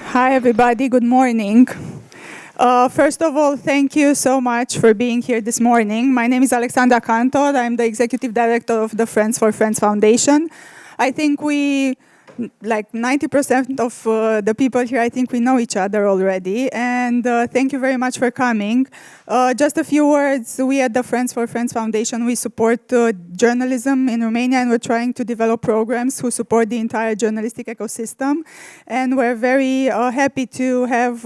Hi, everybody. Good morning. First of all, thank you so much for being here this morning. My name is Alexandra Cantor. I'm the Executive Director of the Friends for Friends Foundation. I think like 90% of the people here, I think we know each other already. And thank you very much for coming. Just a few words. We at the Friends for Friends Foundation, we support journalism in Romania, and we're trying to develop programs who support the entire journalistic ecosystem. And we're very happy to have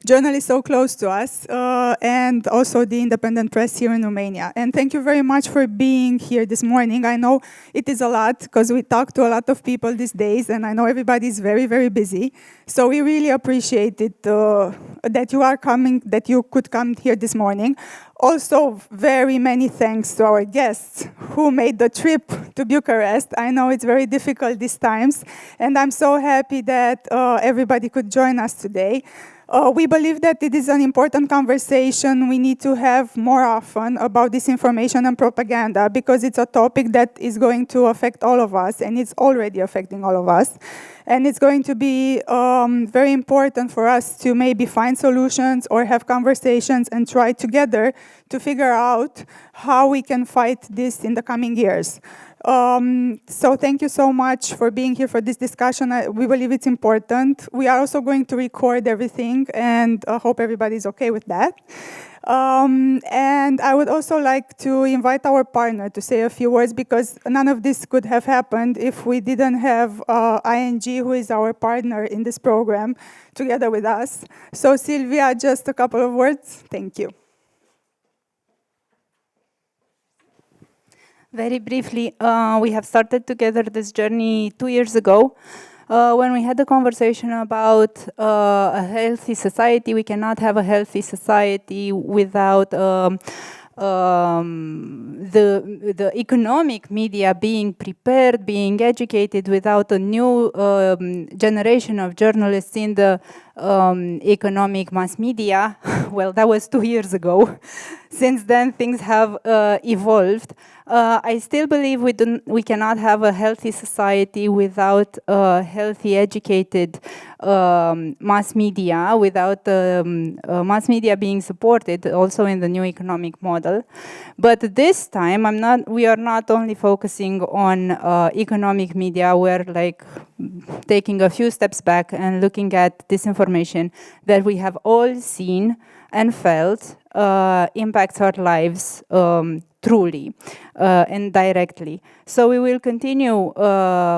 journalists so close to us, and also the independent press here in Romania. And thank you very much for being here this morning. I know it is a lot, because we talk to a lot of people these days, and I know everybody is very, very busy. So we really appreciate it that you are coming, that you could come here this morning. Also, very many thanks to our guests who made the trip to Bucharest. I know it's very difficult these times, and I'm so happy that everybody could join us today. We believe that it is an important conversation we need to have more often about disinformation and propaganda, because it's a topic that is going to affect all of us, and it's already affecting all of us. And it's going to be very important for us to maybe find solutions or have conversations and try together to figure out how we can fight this in the coming years. So thank you so much for being here for this discussion. We believe it's important. We are also going to record everything, and hope everybody's okay with that. And I would also like to invite our partner to say a few words, because none of this could have happened if we didn't have ING, who is our partner in this program, together with us. So Silvia, just a couple of words. Thank you. Very briefly, we have started together this journey 2 years ago. When we had a conversation about a healthy society. We cannot have a healthy society without the economic media being prepared, being educated, without a new generation of journalists in the economic mass media. Well, that was 2 years ago. Since then, things have evolved. I still believe we cannot have a healthy society without a healthy, educated mass media, without mass media being supported also in the new economic model. But this time, we are not only focusing on economic media. We're like taking a few steps back and looking at disinformation that we have all seen and felt impacts our lives truly and directly. So we will continue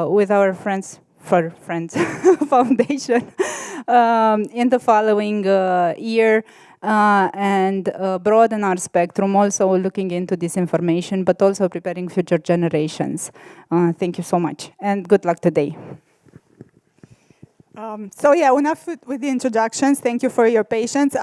with our Friends for Friends Foundation in the following year and broaden our spectrum, also looking into disinformation, but also preparing future generations. Thank you so much, and good luck today. So yeah, enough with the introductions. Thank you for your patience.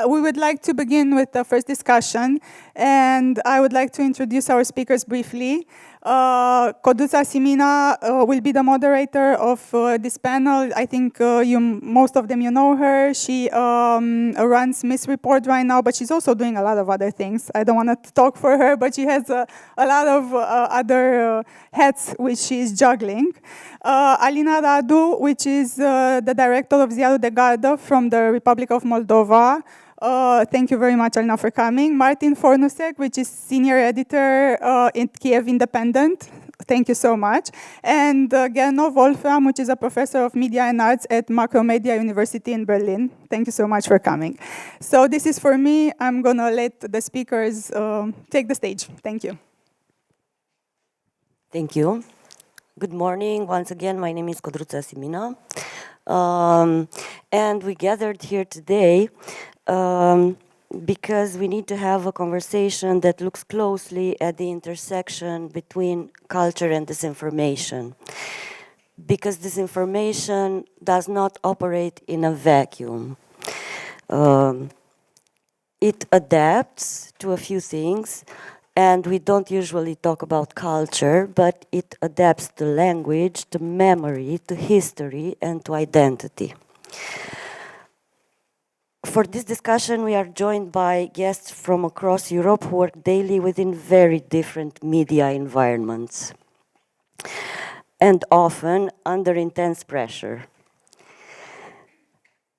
We would like to begin with the first discussion, and I would like to introduce our speakers briefly. Codruța Simina will be the moderator of this panel. I think most of them, you know her. She runs Misreport right now, but she's also doing a lot of other things. I don't want to talk for her, but she has a lot of other hats which she is juggling. Alina Radu, which is the director of Ziarul de Gardă from the Republic of Moldova. Thank you very much, Alina, for coming. Martin Fornusek, which is senior editor in Kyiv Independent. Thank you so much. And Gernot Wolfram, which is a professor of media and arts at Macromedia University in Berlin. Thank you so much for coming. So this is for me. I'm going to let the speakers take the stage. Thank you. Thank you. Good morning. Once again, my name is Codruța Simina. And we gathered here today because we need to have a conversation that looks closely at the intersection between culture and disinformation. Because disinformation does not operate in a vacuum. It adapts to a few things, and we don't usually talk about culture, but it adapts to language, to memory, to history, and to identity. For this discussion, we are joined by guests from across Europe who work daily within very different media environments and often under intense pressure.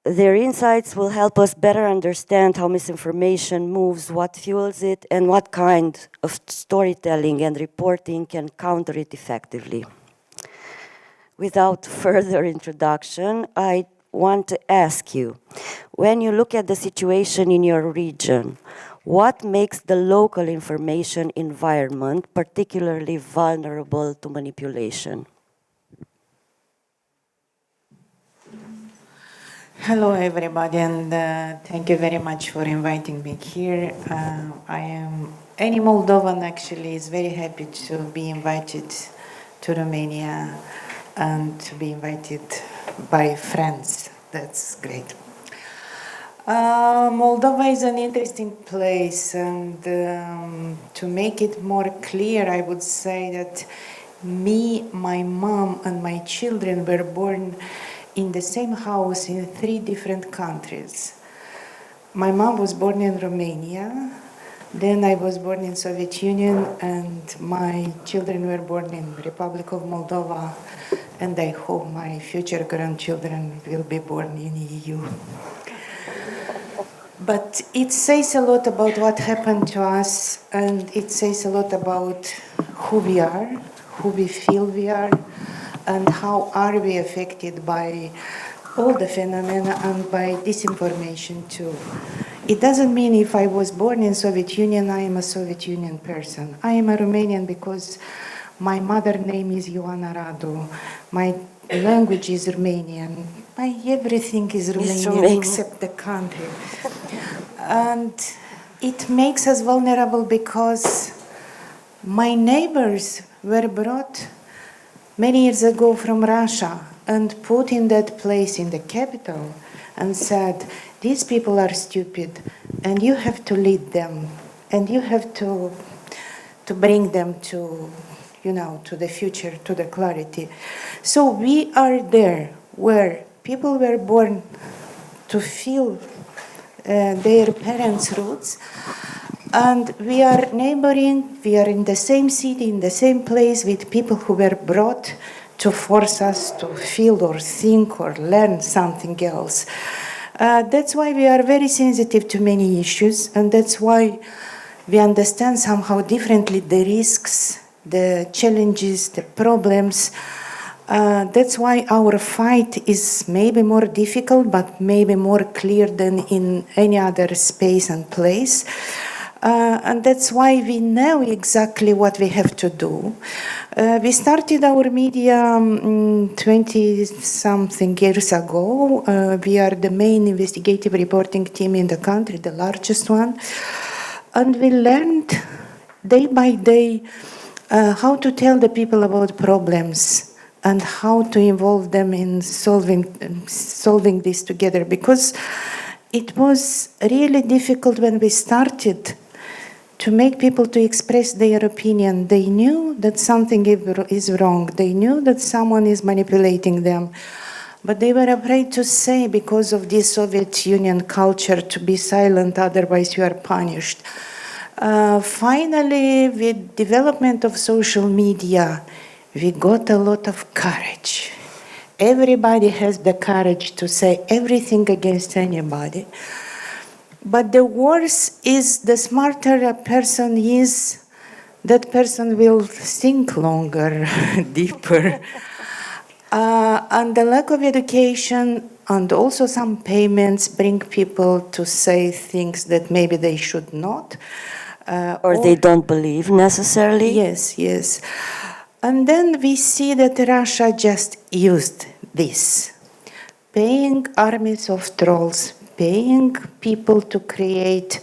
Their insights will help us better understand how misinformation moves, what fuels it, and what kind of storytelling and reporting can counter it effectively. Without further introduction, I want to ask you, when you look at the situation in your region, what makes the local information environment particularly vulnerable to manipulation? Hello, everybody, and thank you very much for inviting me here. Any Moldovan actually is very happy to be invited to Romania and to be invited by friends. That's great. Moldova is an interesting place, and to make it more clear, I would say that me, my mom, and my children were born in the same house in 3 different countries. My mom was born in Romania, then I was born in Soviet Union, and my children were born in Republic of Moldova, and I hope my future grandchildren will be born in EU. But it says a lot about what happened to us, and it says a lot about who we are, who we feel we are, and how are we affected by all the phenomena and by disinformation too. It doesn't mean if I was born in Soviet Union, I am a Soviet Union person. I am a Romanian because my mother name is Alina Radu. My language is Romanian. My everything is Romanian except the country. And it makes us vulnerable because my neighbors were brought many years ago from Russia and put in that place in the capital and said, these people are stupid and you have to lead them and you have to bring them to, to the future, to the clarity. So we are there where people were born to feel their parents' roots, and we are neighboring, we are in the same city, in the same place with people who were brought to force us to feel or think or learn something else. That's why we are very sensitive to many issues, and that's why we understand somehow differently the risks, the challenges, the problems. That's why our fight is maybe more difficult, but maybe more clear than in any other space and place. And that's why we know exactly what we have to do. We started our media 20-something years ago. We are the main investigative reporting team in the country, the largest one. And we learned day by day how to tell the people about problems and how to involve them in solving this together. Because it was really difficult when we started to make people to express their opinion. They knew that something is wrong. They knew that someone is manipulating them. But they were afraid to say, because of this Soviet Union culture, to be silent, otherwise you are punished. Finally, with development of social media, we got a lot of courage. Everybody has the courage to say everything against anybody. But the worse is, the smarter a person is, that person will think longer, deeper. And the lack of education and also some payments bring people to say things that maybe they should not. Or they don't believe necessarily. Yes, yes. And then we see that Russia just used this, paying armies of trolls, paying people to create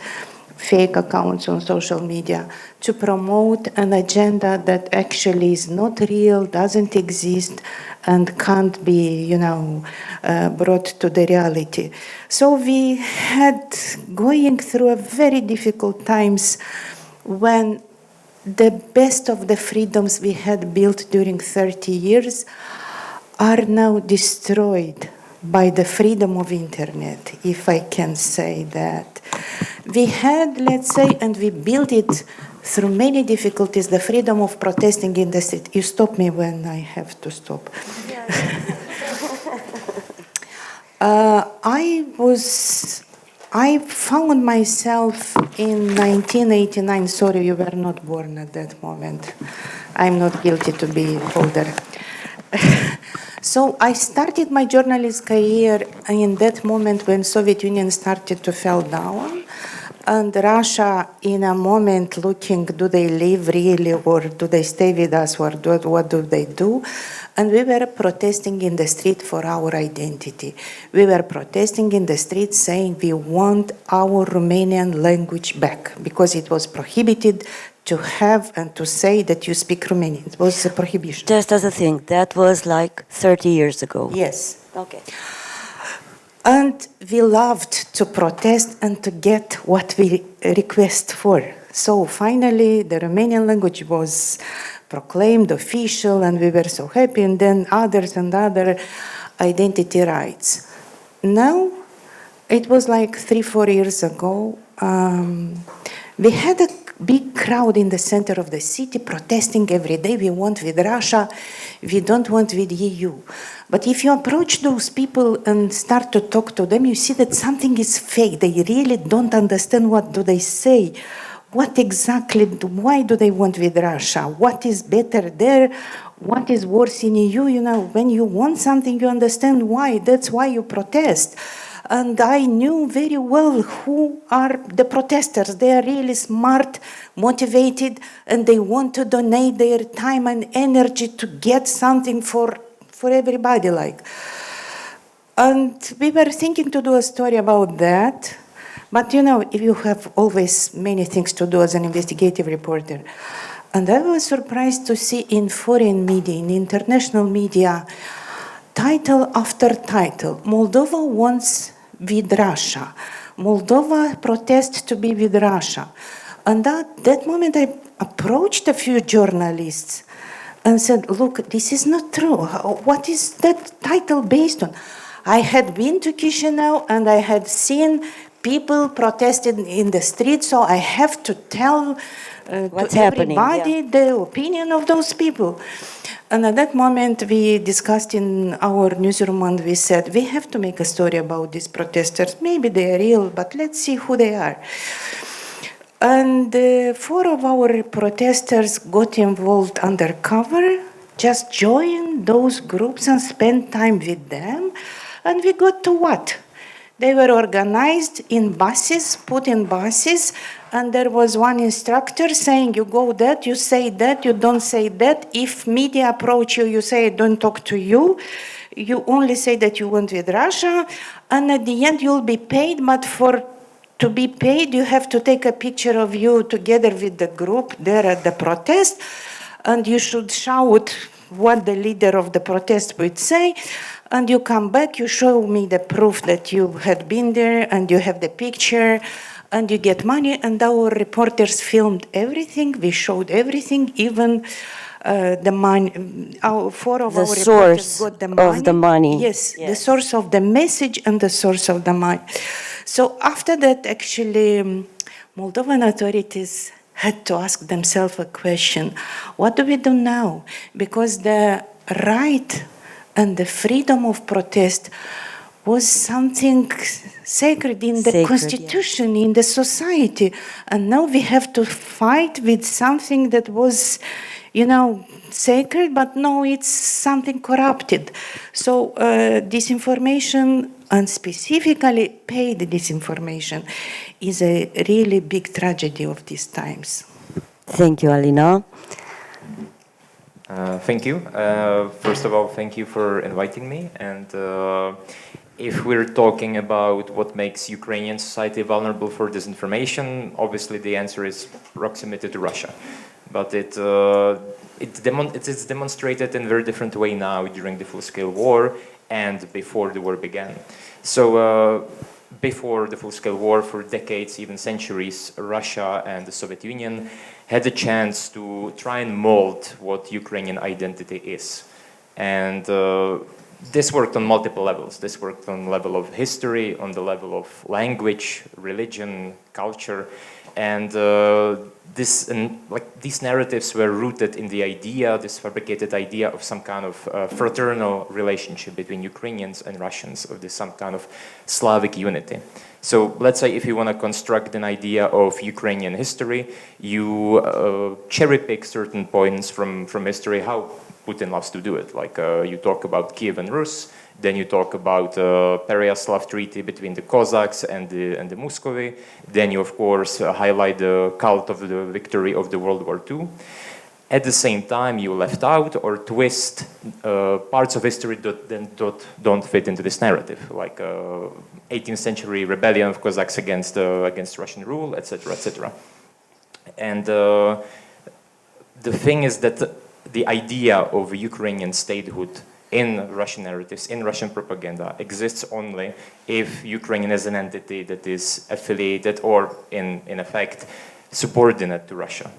fake accounts on social media, to promote an agenda that actually is not real, doesn't exist, and can't be, brought to the reality. So we had going through a very difficult times when the best of the freedoms we had built during 30 years are now destroyed by the freedom of internet, if I can say that. We had, let's say, and we built it through many difficulties, the freedom of protesting in the street. You stop me when I have to stop. I found myself in 1989. Sorry, you were not born at that moment. I'm not guilty to be older. So I started my journalist career in that moment when Soviet Union started to fall down, and Russia, in a moment, looking, do they leave really, or do they stay with us, or what do they do? And we were protesting in the street for our identity. We were protesting in the street saying we want our Romanian language back, because it was prohibited to have and to say that you speak Romanian. It was a prohibition. Just as a thing, that was like 30 years ago. Yes. Okay. And we loved to protest and to get what we request for. So finally, the Romanian language was proclaimed official, and we were so happy, and then others and other identity rights. Now, it was like 3-4 years ago, we had a big crowd in the center of the city protesting every day. We want with Russia, we don't want with EU. But if you approach those people and start to talk to them, you see that something is fake. They really don't understand what do they say. What exactly, why do they want with Russia? What is better there? What is worse in EU? You know, when you want something, you understand why. That's why you protest. And I knew very well who are the protesters. They are really smart, motivated, and they want to donate their time and energy to get something for everybody. And we were thinking to do a story about that. But you know, if you have always many things to do as an investigative reporter. And I was surprised to see in foreign media, in international media, title after title. Moldova wants with Russia. Moldova protests to be with Russia. And at that moment I approached a few journalists and said, look, this is not true. What is that title based on? I had been to Chisinau and I had seen people protested in the street, so I have to tell What's to happening, everybody the opinion of those people. And at that moment, we discussed in our newsroom and we said, we have to make a story about these protesters. Maybe they are real, but let's see who they are. And 4 of our protesters got involved undercover, just joined those groups and spent time with them. And we got to what? They were organized in buses, put in buses, and there was one instructor saying, you go that, you say that, you don't say that. If media approach you, you say, I don't talk to you. You only say that you want with Russia, and at the end you'll be paid, but to be paid, you have to take a picture of you together with the group there at the protest, and you should shout what the leader of the protest would say. And you come back, you show me the proof that you had been there, and you have the picture, and you get money. And our reporters filmed everything. We showed everything, even the money. 4 of our reporters got the money. Of the money. Yes, the source of the message and the source of the money. So after that, actually, Moldovan authorities had to ask themselves a question. What do we do now? Because the right and the freedom of protest was something sacred in the constitution, in the society. And now we have to fight with something that was, you know, sacred, but no, it's something corrupted. So disinformation, and specifically paid disinformation, is a really big tragedy of these times. Thank you, Alina. Thank you. First of all, thank you for inviting me. And if we're talking about what makes Ukrainian society vulnerable for disinformation, obviously the answer is proximity to Russia. But it's demonstrated in a very different way now during the full-scale war and before the war began. So before the full-scale war, for decades, even centuries, Russia and the Soviet Union had a chance to try and mold what Ukrainian identity is. And this worked on multiple levels. This worked on the level of history, on the level of language, religion, culture, and these narratives were rooted in the idea, this fabricated idea of some kind of fraternal relationship between Ukrainians and Russians, of this some kind of Slavic unity. So let's say if you want to construct an idea of Ukrainian history, you cherry pick certain points from history, how Putin loves to do it. Like you talk about Kyiv and Rus, then you talk about Pereyaslav Treaty between the Cossacks and the Muscovy. Then you, of course, highlight the cult of the victory of the World War II. At the same time, you left out or twist parts of history that don't fit into this narrative, like 18th century rebellion of Cossacks against Russian rule, etc., etc. And the thing is that the idea of Ukrainian statehood in Russian narratives, in Russian propaganda, exists only if Ukraine is an entity that is affiliated or, in effect, subordinate to Russia.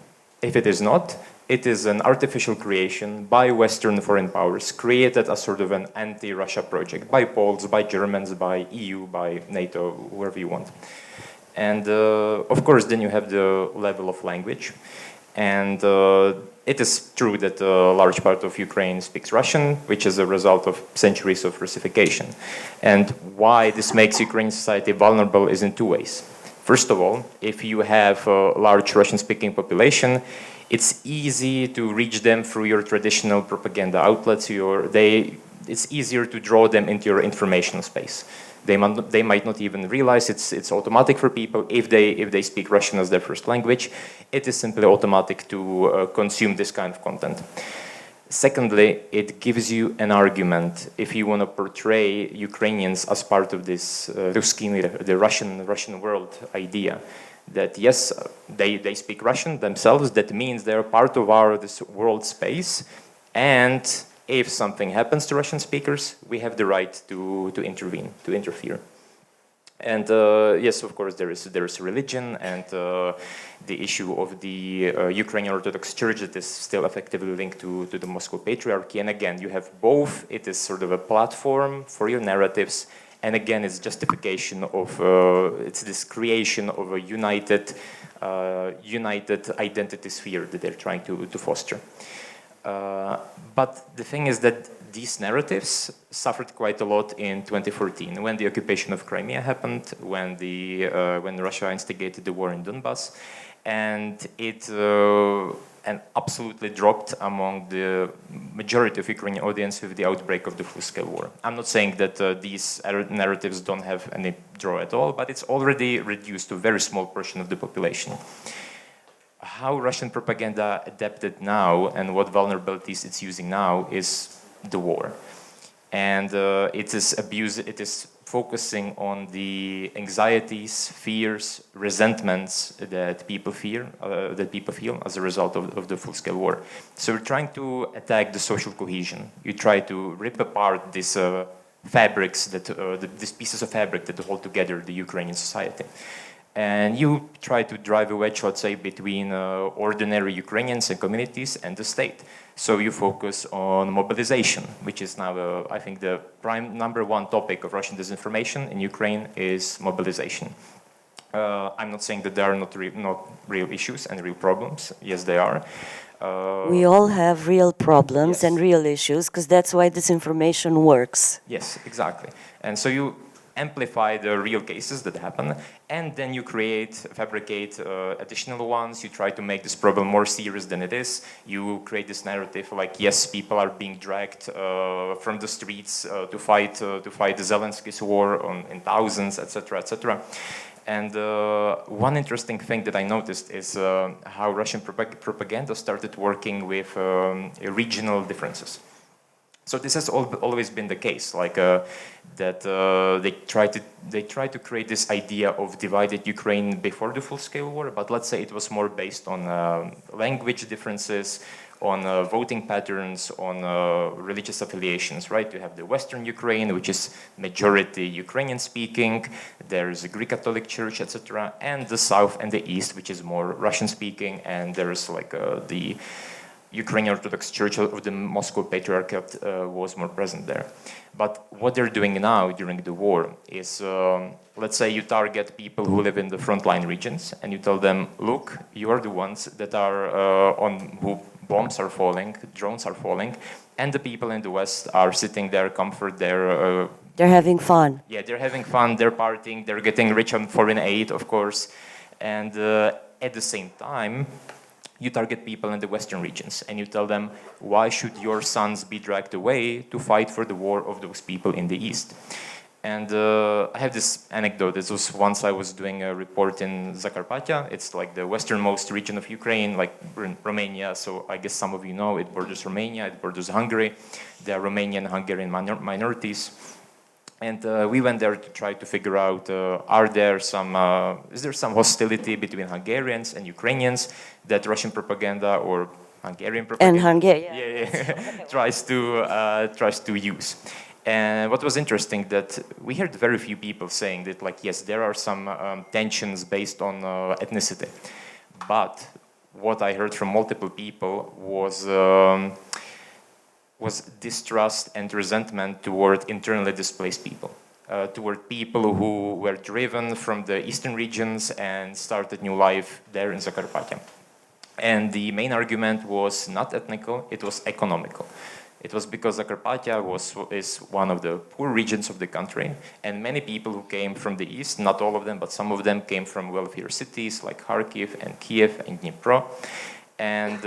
If it is not, it is an artificial creation by Western foreign powers, created as sort of an anti-Russia project by Poles, by Germans, by EU, by NATO, whoever you want. And of course, then you have the level of language. And it is true that a large part of Ukraine speaks Russian, which is a result of centuries of Russification. And why this makes Ukrainian society vulnerable is in two ways. First of all, if you have a large Russian-speaking population, it's easy to reach them through your traditional propaganda outlets. It's easier to draw them into your informational space. They might not even realize it's automatic for people if they speak Russian as their first language. It is simply automatic to consume this kind of content. Secondly, it gives you an argument if you want to portray Ukrainians as part of this the Russian world idea. That yes, they speak Russian themselves. That means they're part of this world space, and if something happens to Russian speakers, we have the right to intervene, to interfere. And yes, of course, there is religion and the issue of the Ukrainian Orthodox Church that is still effectively linked to the Moscow Patriarchy. And again, you have both. It is sort of a platform for your narratives. And again, it's justification of, it's this creation of a united identity sphere that they're trying to foster. But the thing is that these narratives suffered quite a lot in 2014 when the occupation of Crimea happened, when Russia instigated the war in Donbass, and it absolutely dropped among the majority of Ukrainian audience with the outbreak of the full-scale war. I'm not saying that these narratives don't have any draw at all, but it's already reduced to a very small portion of the population. How Russian propaganda adapted now and what vulnerabilities it's using now is the war. And it is focusing on the anxieties, fears, resentments that people feel as a result of the full-scale war. So we're trying to attack the social cohesion. You try to rip apart these fabrics, these pieces of fabric that hold together the Ukrainian society. And you try to drive a wedge, let's say, between ordinary Ukrainians and communities and the state. So you focus on mobilization, which is now, I think, the prime #1 topic of Russian disinformation in Ukraine is mobilization. I'm not saying that there are not real issues and real problems. Yes, they are. We all have real problems yes. and real issues, because that's why disinformation works. Yes, exactly. And so you amplify the real cases that happen, and then you fabricate additional ones. You try to make this problem more serious than it is. You create this narrative like, yes, people are being dragged from the streets to fight the Zelensky's war in thousands, etc., etc. And one interesting thing that I noticed is how Russian propaganda started working with regional differences. So this has always been the case, like that they try to create this idea of divided Ukraine before the full-scale war, but let's say it was more based on language differences, on voting patterns, on religious affiliations, right? You have the Western Ukraine, which is majority Ukrainian-speaking, there's a Greek Catholic Church, etc., and the South and the East, which is more Russian-speaking, and there's like the Ukrainian Orthodox Church of the Moscow Patriarchate was more present there. But what they're doing now during the war is, let's say you target people who live in the frontline regions and you tell them, look, you are the ones that are on who bombs are falling, drones are falling, and the people in the West are sitting there, comfort, they're having fun. Yeah, they're having fun, they're partying, they're getting rich on foreign aid, of course. And at the same time, you target people in the Western regions and you tell them, why should your sons be dragged away to fight for the war of those people in the East? And I have this anecdote. This was once I was doing a report in Zakarpattia. It's like the westernmost region of Ukraine, like Romania. So I guess some of you know it borders Romania, it borders Hungary. There are Romanian and Hungarian minorities. And we went there to try to figure out, is there some hostility between Hungarians and Ukrainians that Russian propaganda or Hungarian propaganda And Hungary, tries to use. And what was interesting that we heard very few people saying that, like, yes, there are some tensions based on ethnicity. But what I heard from multiple people was distrust and resentment toward internally displaced people, toward people who were driven from the eastern regions and started new life there in Zakarpattia. And the main argument was not ethnical, it was economical. It was because Zakarpattia is one of the poor regions of the country, and many people who came from the east, not all of them, but some of them came from wealthier cities like Kharkiv and Kyiv and Dnipro. And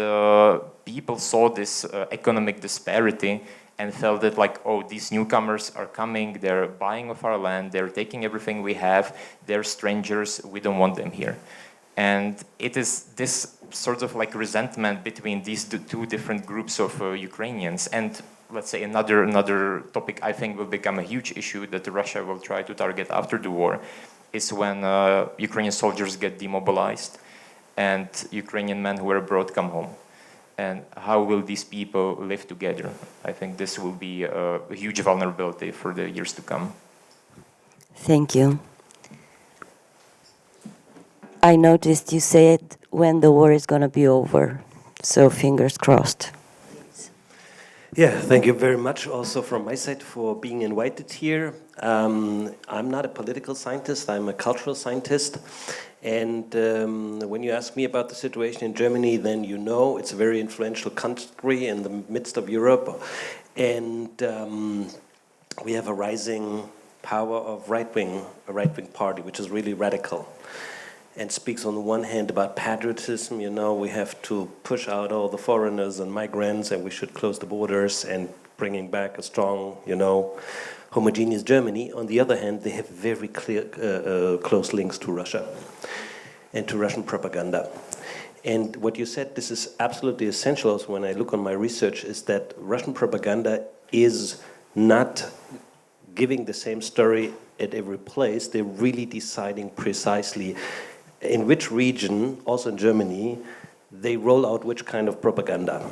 people saw this economic disparity and felt that, like, oh, these newcomers are coming, they're buying of our land, they're taking everything we have, they're strangers, we don't want them here. And it is this sort of like resentment between these two different groups of Ukrainians. And let's say another topic I think will become a huge issue that Russia will try to target after the war is when Ukrainian soldiers get demobilized and Ukrainian men who are abroad come home. And how will these people live together? I think this will be a huge vulnerability for the years to come. Thank you. I noticed you said when the war is going to be over, so fingers crossed. Yeah, thank you very much also from my side for being invited here. I'm not a political scientist, I'm a cultural scientist. And when you ask me about the situation in Germany, then you know it's a very influential country in the midst of Europe. And we have a rising power of a right-wing party, which is really radical. And speaks on the one hand about patriotism, you know, we have to push out all the foreigners and migrants and we should close the borders and bringing back a strong, you know, homogeneous Germany. On the other hand, they have very clear, close links to Russia and to Russian propaganda. And what you said, this is absolutely essential also when I look on my research, is that Russian propaganda is not giving the same story at every place. They're really deciding precisely in which region, also in Germany, they roll out which kind of propaganda.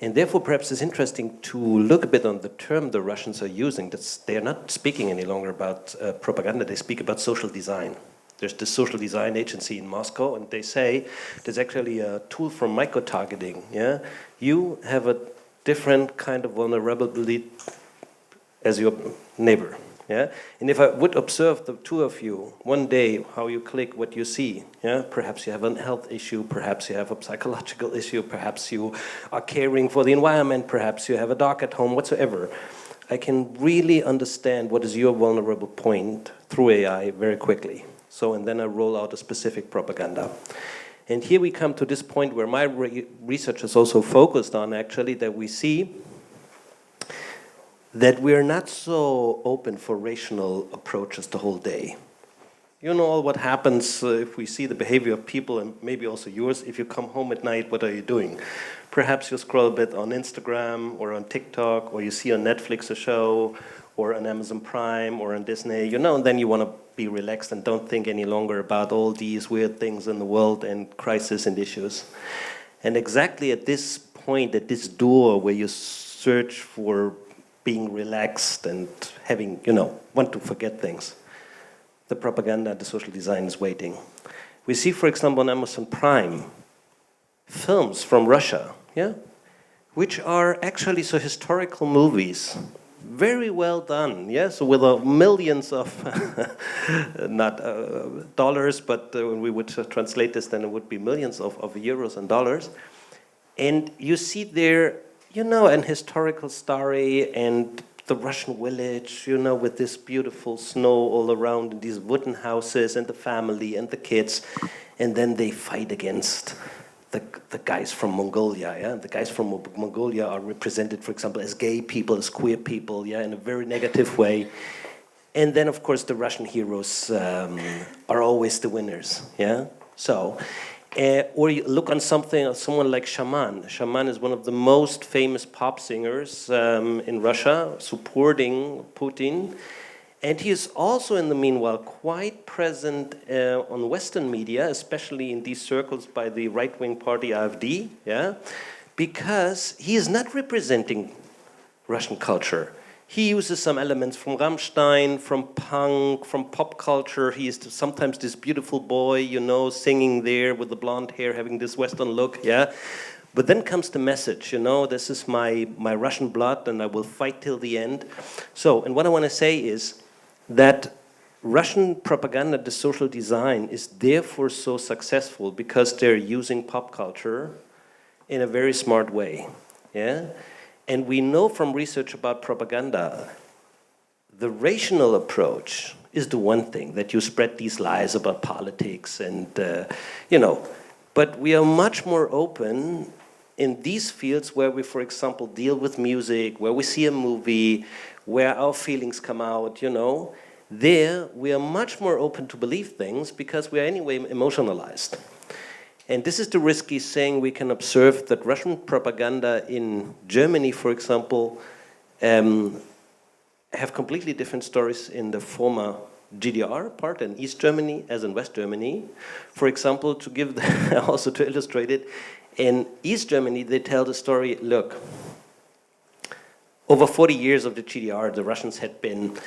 And therefore, perhaps it's interesting to look a bit on the term the Russians are using. They're not speaking any longer about propaganda, they speak about social design. There's the social design agency in Moscow, and they say there's actually a tool for micro-targeting. Yeah? You have a different kind of vulnerability as your neighbor. Yeah? And if I would observe the two of you one day, how you click, what you see, yeah? Perhaps you have a health issue, perhaps you have a psychological issue, perhaps you are caring for the environment, perhaps you have a dog at home, whatsoever. I can really understand what is your vulnerable point through AI very quickly. So, and then I roll out a specific propaganda. And here we come to this point where my research is also focused on, actually, that we see that we're not so open for rational approaches the whole day. You know what happens if we see the behavior of people, and maybe also yours, if you come home at night, what are you doing? Perhaps you scroll a bit on Instagram or on TikTok, or you see on Netflix a show, or on Amazon Prime, or on Disney, you know, and then you want to be relaxed and don't think any longer about all these weird things in the world and crises and issues. And exactly at this point, at this door where you search for being relaxed and having, you know, want to forget things, the propaganda, the social design is waiting. We see, for example, on Amazon Prime, films from Russia, yeah? which are actually so historical movies. Very well done, yeah. So with millions of not dollars, but when we would translate this, then it would be millions of euros and dollars. And you see there, you know, an historical story and the Russian village, you know, with this beautiful snow all around and these wooden houses and the family and the kids, and then they fight against the guys from Mongolia, yeah? The guys from Mongolia are represented, for example, as gay people, as queer people, yeah, in a very negative way. And then, of course, the Russian heroes are always the winners, yeah? So, or you look on someone like Shaman. Shaman is one of the most famous pop singers in Russia, supporting Putin. And he is also, in the meanwhile, quite present on Western media, especially in these circles by the right-wing party AfD, yeah? Because he is not representing Russian culture. He uses some elements from Rammstein, from punk, from pop culture. He is sometimes this beautiful boy, you know, singing there with the blonde hair, having this Western look, yeah? But then comes the message, you know, this is my Russian blood and I will fight till the end. So, and what I want to say is, that Russian propaganda, the social design, is therefore so successful because they're using pop culture in a very smart way, yeah? And we know from research about propaganda, the rational approach is the one thing, that you spread these lies about politics and, you know, but we are much more open in these fields where we, for example, deal with music, where we see a movie, where our feelings come out, you know, there we are much more open to believe things because we are anyway emotionalized. And this is the risky saying we can observe that Russian propaganda in Germany, for example, have completely different stories in the former GDR part in East Germany as in West Germany. For example, to give also to illustrate it, in East Germany they tell the story, look, over 40 years of the GDR, the Russians had been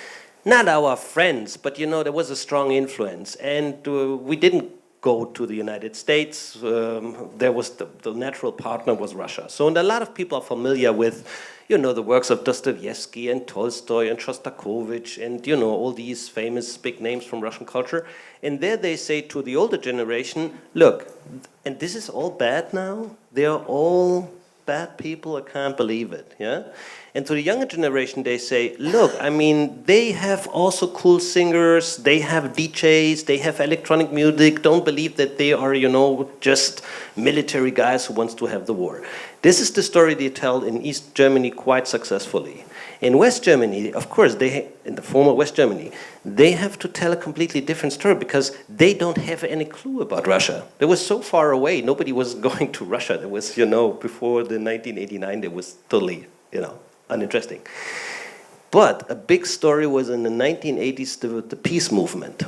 not our friends, but you know, there was a strong influence. And we didn't go to the United States. There was the natural partner was Russia. So and a lot of people are familiar with, you know, the works of Dostoevsky and Tolstoy and Shostakovich and, you know, all these famous big names from Russian culture. And there they say to the older generation, look, and this is all bad now? They are all bad people, I can't believe it, yeah? And to the younger generation, they say, look, I mean, they have also cool singers, they have DJs, they have electronic music, don't believe that they are, you know, just military guys who wants to have the war. This is the story they tell in East Germany quite successfully. In West Germany, of course, in the former West Germany, they have to tell a completely different story because they don't have any clue about Russia. They were so far away, nobody was going to Russia. There was, you know, before the 1989, it was totally, you know, uninteresting. But a big story was in the 1980s, the peace movement.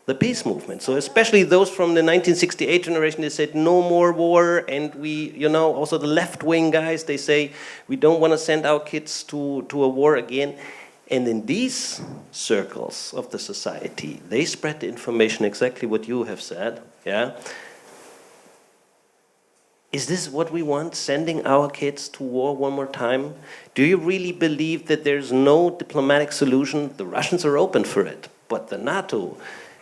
The peace movement. So especially those from the 1968 generation, they said no more war, and we, you know, also the left-wing guys, they say we don't want to send our kids to a war again. And in these circles of the society, they spread the information exactly what you have said, yeah? Is this what we want, sending our kids to war one more time? Do you really believe that there's no diplomatic solution? The Russians are open for it, but the NATO...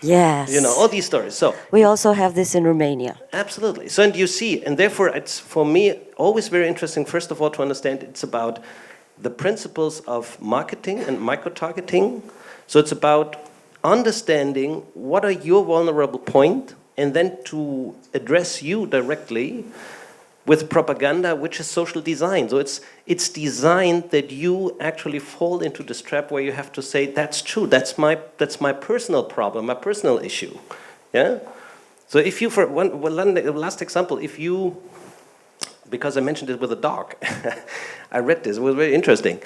Yes. You know, all these stories. So we also have this in Romania. Absolutely. So, and you see, and therefore it's, for me, always very interesting, first of all, to understand it's about the principles of marketing and micro-targeting. So it's about understanding what are your vulnerable points and then to address you directly with propaganda, which is social design. So it's designed that you actually fall into this trap where you have to say, that's true, that's my personal problem, my personal issue, yeah? So if you, for one last example, if you, because I mentioned it with a dog, I read this, it was very interesting.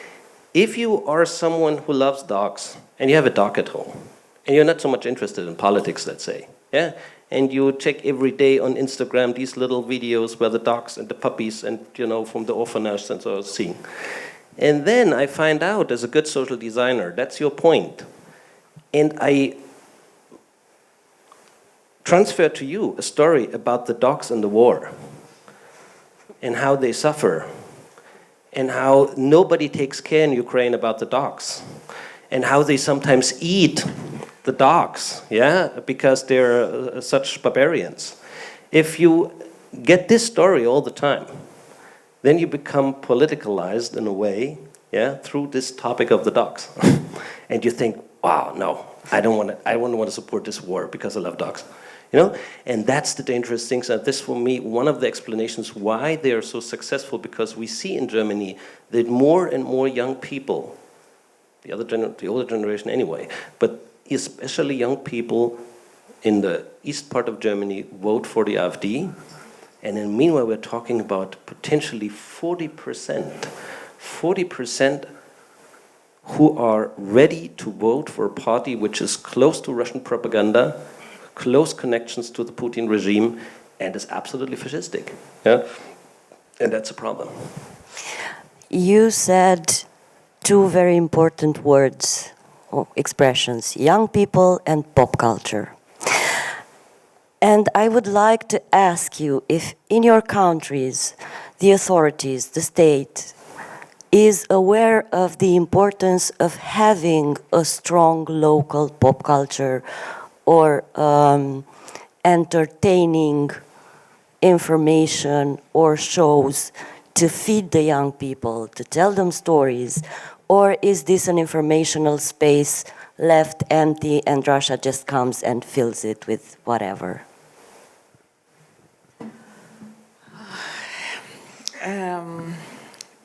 If you are someone who loves dogs, and you have a dog at home, and you're not so much interested in politics, let's say, yeah? And you check every day on Instagram these little videos where the dogs and the puppies and, you know, from the orphanage and so on seen. And then I find out as a good social designer, that's your point. And I transfer to you a story about the dogs in the war and how they suffer. and how nobody takes care in Ukraine about the dogs, and how they sometimes eat the dogs, yeah, because they're such barbarians. If you get this story all the time, then you become politicalized in a way, yeah, through this topic of the dogs. And you think, wow, no, I don't want to support this war because I love dogs. You know, and that's the dangerous things. And this, for me, one of the explanations why they are so successful, because we see in Germany that more and more young people, the older generation anyway, but especially young people in the east part of Germany vote for the AfD. And then meanwhile, we're talking about potentially 40% who are ready to vote for a party which is close to Russian propaganda, close connections to the Putin regime, and is absolutely fascistic. Yeah? And that's a problem. You said two very important words or expressions, young people and pop culture. And I would like to ask you if in your countries, the authorities, the state, is aware of the importance of having a strong local pop culture or entertaining information or shows to feed the young people, to tell them stories, or is this an informational space left empty and Russia just comes and fills it with whatever?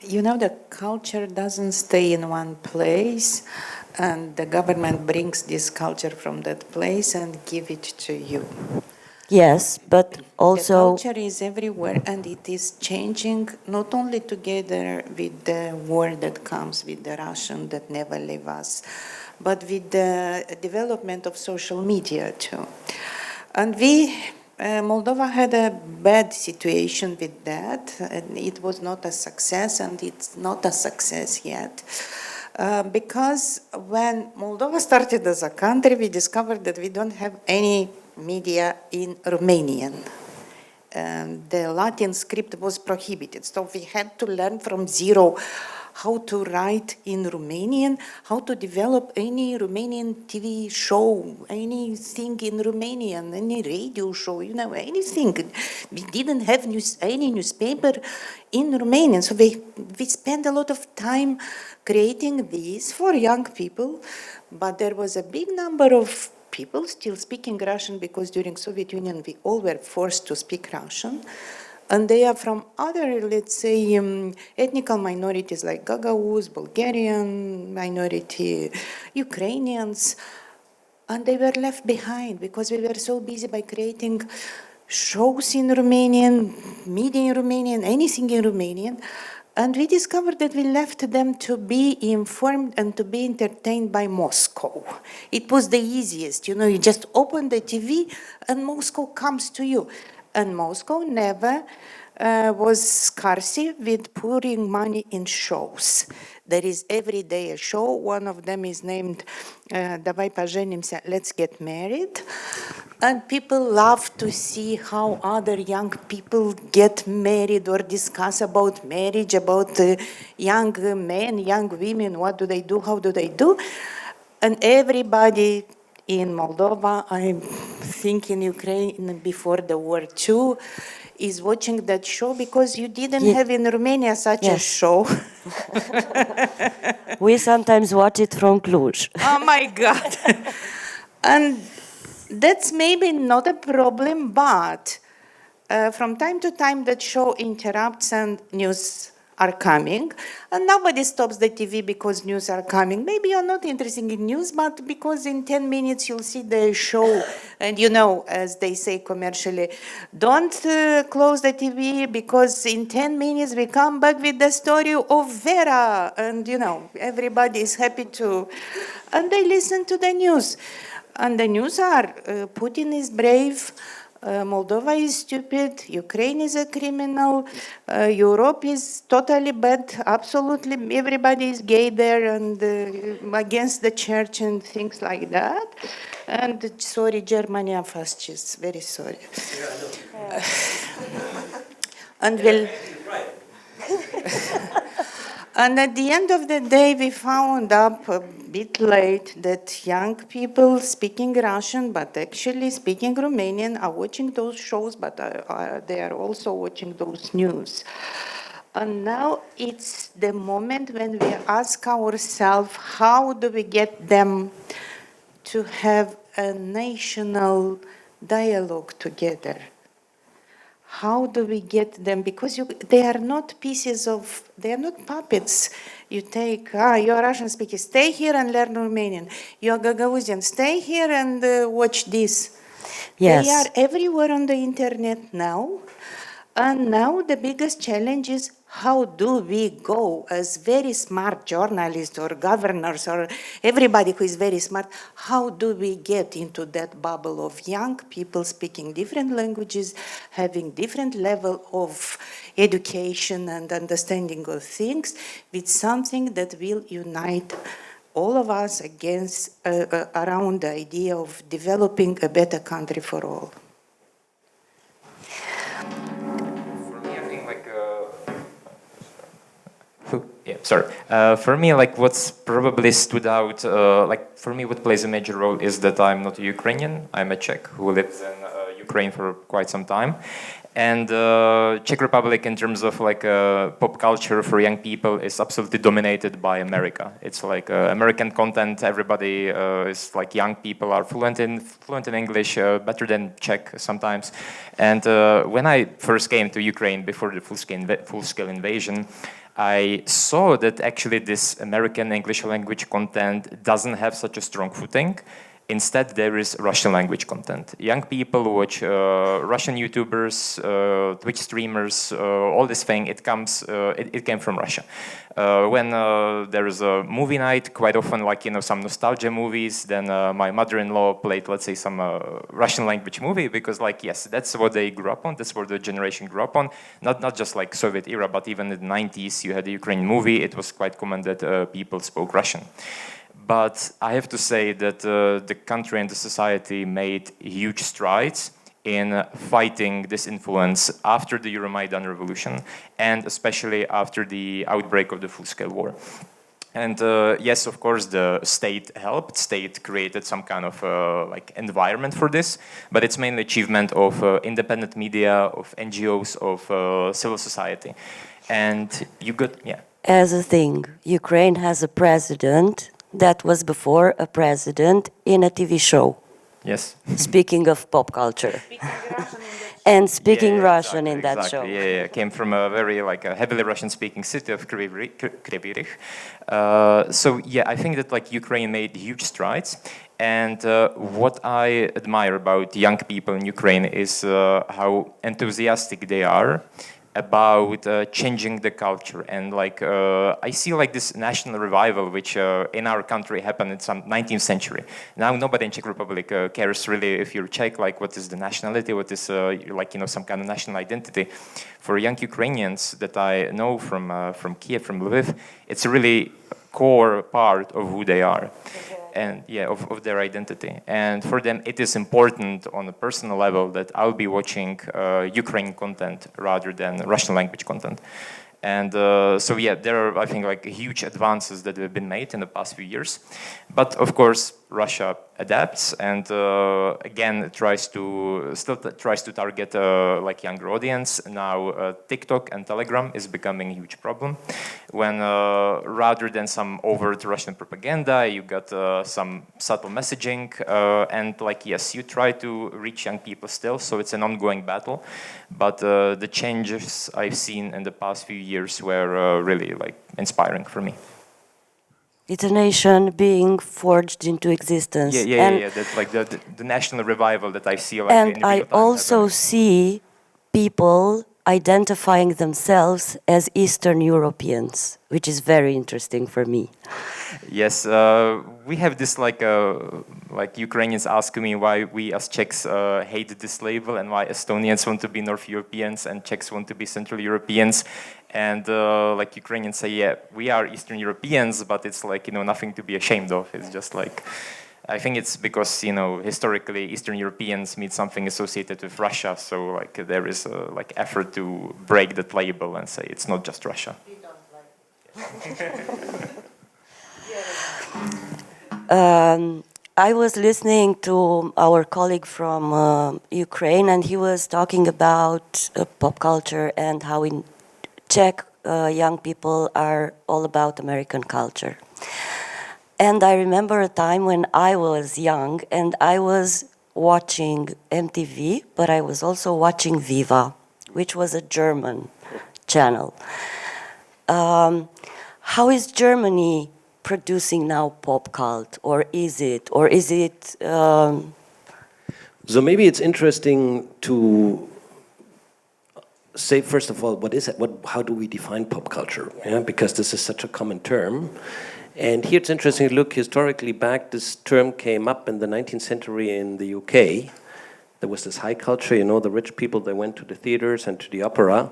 You know, the culture doesn't stay in one place, and the government brings this culture from that place and give it to you. Yes, but also... The culture is everywhere, and it is changing not only together with the war that comes with the Russian that never leave us, but with the development of social media too. And Moldova had a bad situation with that, and it was not a success, and it's not a success yet. Because when Moldova started as a country, we discovered that we don't have any media in Romanian. The Latin script was prohibited, so we had to learn from zero how to write in Romanian, how to develop any Romanian TV show, anything in Romanian, any radio show, you know, anything. We didn't have any newspaper in Romanian, so we spent a lot of time creating these for young people, but there was a big number of people still speaking Russian because during Soviet Union we all were forced to speak Russian. And they are from other, let's say, ethnical minorities like Gagauz, Bulgarian minority, Ukrainians. And they were left behind because we were so busy by creating shows in Romanian, media in Romanian, anything in Romanian. And we discovered that we left them to be informed and to be entertained by Moscow. It was the easiest, you know, you just open the TV and Moscow comes to you. And Moscow never was scarcity with pouring money in shows. There is every day a show. One of them is named Давай поженимся, Let's Get Married. And people love to see how other young people get married or discuss about marriage, about young men, young women, what do they do, how do they do. And everybody in Moldova, I think in Ukraine before the war too, is watching that show because you didn't have in Romania such a show. We sometimes watch it from Cluj. Oh my God. And that's maybe not a problem, but from time to time that show interrupts and news are coming, and nobody stops the TV because news are coming. Maybe you're not interested in news, but because in 10 minutes you'll see the show, and you know, as they say commercially, don't close the TV because in 10 minutes we come back with the story of Vera, and you know, everybody is happy to, and they listen to the news. And the news are, Putin is brave, Moldova is stupid, Ukraine is a criminal, Europe is totally bad, absolutely, everybody is gay there and against the church and things like that. And sorry, Germany are fascists, very sorry. And we'll... And at the end of the day, we found up a bit late that young people speaking Russian, but actually speaking Romanian, are watching those shows, but they are also watching those news. And now it's the moment when we ask ourselves, how do we get them to have a national dialogue together? How do we get them? Because they are not pieces of, they are not puppets. You take, you're Russian speaker, stay here and learn Romanian. You're Gagauzian, stay here and watch this. Yes. They are everywhere on the internet now. And now the biggest challenge is, how do we go as very smart journalists or governors or everybody who is very smart, how do we get into that bubble of young people speaking different languages, having different level of education and understanding of things, with something that will unite all of us against around the idea of developing a better country for all. Yeah, sorry. For me, like what's probably stood out, like for me, what plays a major role is that I'm not a Ukrainian. I'm a Czech who lives in Ukraine for quite some time, and Czech Republic, in terms of like pop culture for young people, is absolutely dominated by America. It's like American content. Everybody is like young people are fluent in English, better than Czech sometimes. And when I first came to Ukraine before the full-scale invasion, I saw that actually this American English language content doesn't have such a strong footing. Instead, there is Russian language content. Young people watch Russian YouTubers, Twitch streamers, all this thing. It came from Russia. When there is a movie night, quite often, like some nostalgia movies, then my mother-in-law played, let's say, some Russian language movie because, like, yes, that's what they grew up on. That's what the generation grew up on. Not just like Soviet era, but even in the 90s, you had a Ukrainian movie. It was quite common that people spoke Russian. But I have to say that the country and the society made huge strides in fighting this influence after the Euromaidan revolution, and especially after the outbreak of the full-scale war. And yes, of course, the state helped. State created some kind of like environment for this, but it's mainly achievement of independent media, of NGOs, of civil society. And you got, yeah. As a thing, Ukraine has a president that was before a president in a TV show. Yes. Speaking of pop culture. And speaking Russian in that show. Yeah, came from a very like a heavily Russian-speaking city of Kryvyi Rih. So yeah, I think that like Ukraine made huge strides. And what I admire about young people in Ukraine is how enthusiastic they are about changing the culture. And like I see like this national revival which in our country happened in some 19th century. Now nobody in Czech Republic cares really if you're Czech, like what is the nationality, what is like some kind of national identity. For young Ukrainians that I know from Kyiv, from Lviv, it's a really core part of who they are. And yeah, of their identity. And for them, it is important on a personal level that I'll be watching Ukrainian content rather than Russian language content. And so yeah, there are, I think, like huge advances that have been made in the past few years. But of course, Russia adapts and again still tries to target like younger audience. Now TikTok and Telegram is becoming a huge problem. When rather than some overt Russian propaganda, you got some subtle messaging, and like yes, you try to reach young people still. So it's an ongoing battle. But the changes I've seen in the past few years were really like inspiring for me. It's a nation being forged into existence. Yeah. That's like the national revival that I see. Like, and I also see people identifying themselves as Eastern Europeans, which is very interesting for me. Yes, we have this like Ukrainians ask me why we as Czechs hate this label and why Estonians want to be North Europeans and Czechs want to be Central Europeans. And like Ukrainians say, yeah, we are Eastern Europeans, but it's like, nothing to be ashamed of. It's just like, I think it's because, historically Eastern Europeans mean something associated with Russia. So like there is a like effort to break that label and say it's not just Russia. I was listening to our colleague from Ukraine, and he was talking about pop culture and how in Czech young people are all about American culture. And I remember a time when I was young and I was watching MTV, but I was also watching Viva, which was a German channel. How is Germany producing now pop cult, or is it? So maybe it's interesting to say, first of all, what is it? How do we define pop culture? Yeah, because this is such a common term. And here it's interesting to look historically back. This term came up in the 19th century in the UK. There was this high culture, you know, the rich people, they went to the theaters and to the opera.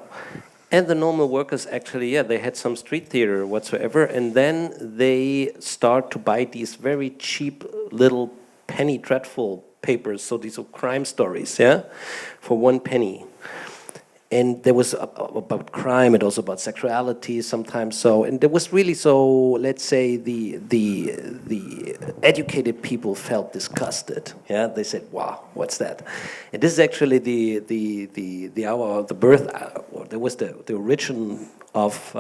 And the normal workers actually, yeah, they had some street theater whatsoever. And then they start to buy these very cheap little penny dreadful papers, so these are crime stories, yeah, for 1 penny. And there was about crime and also about sexuality sometimes. So, and there was really, so let's say the educated people felt disgusted. Yeah, they said, "Wow, what's that?" And this is actually the hour of the birth. Or there was the origin of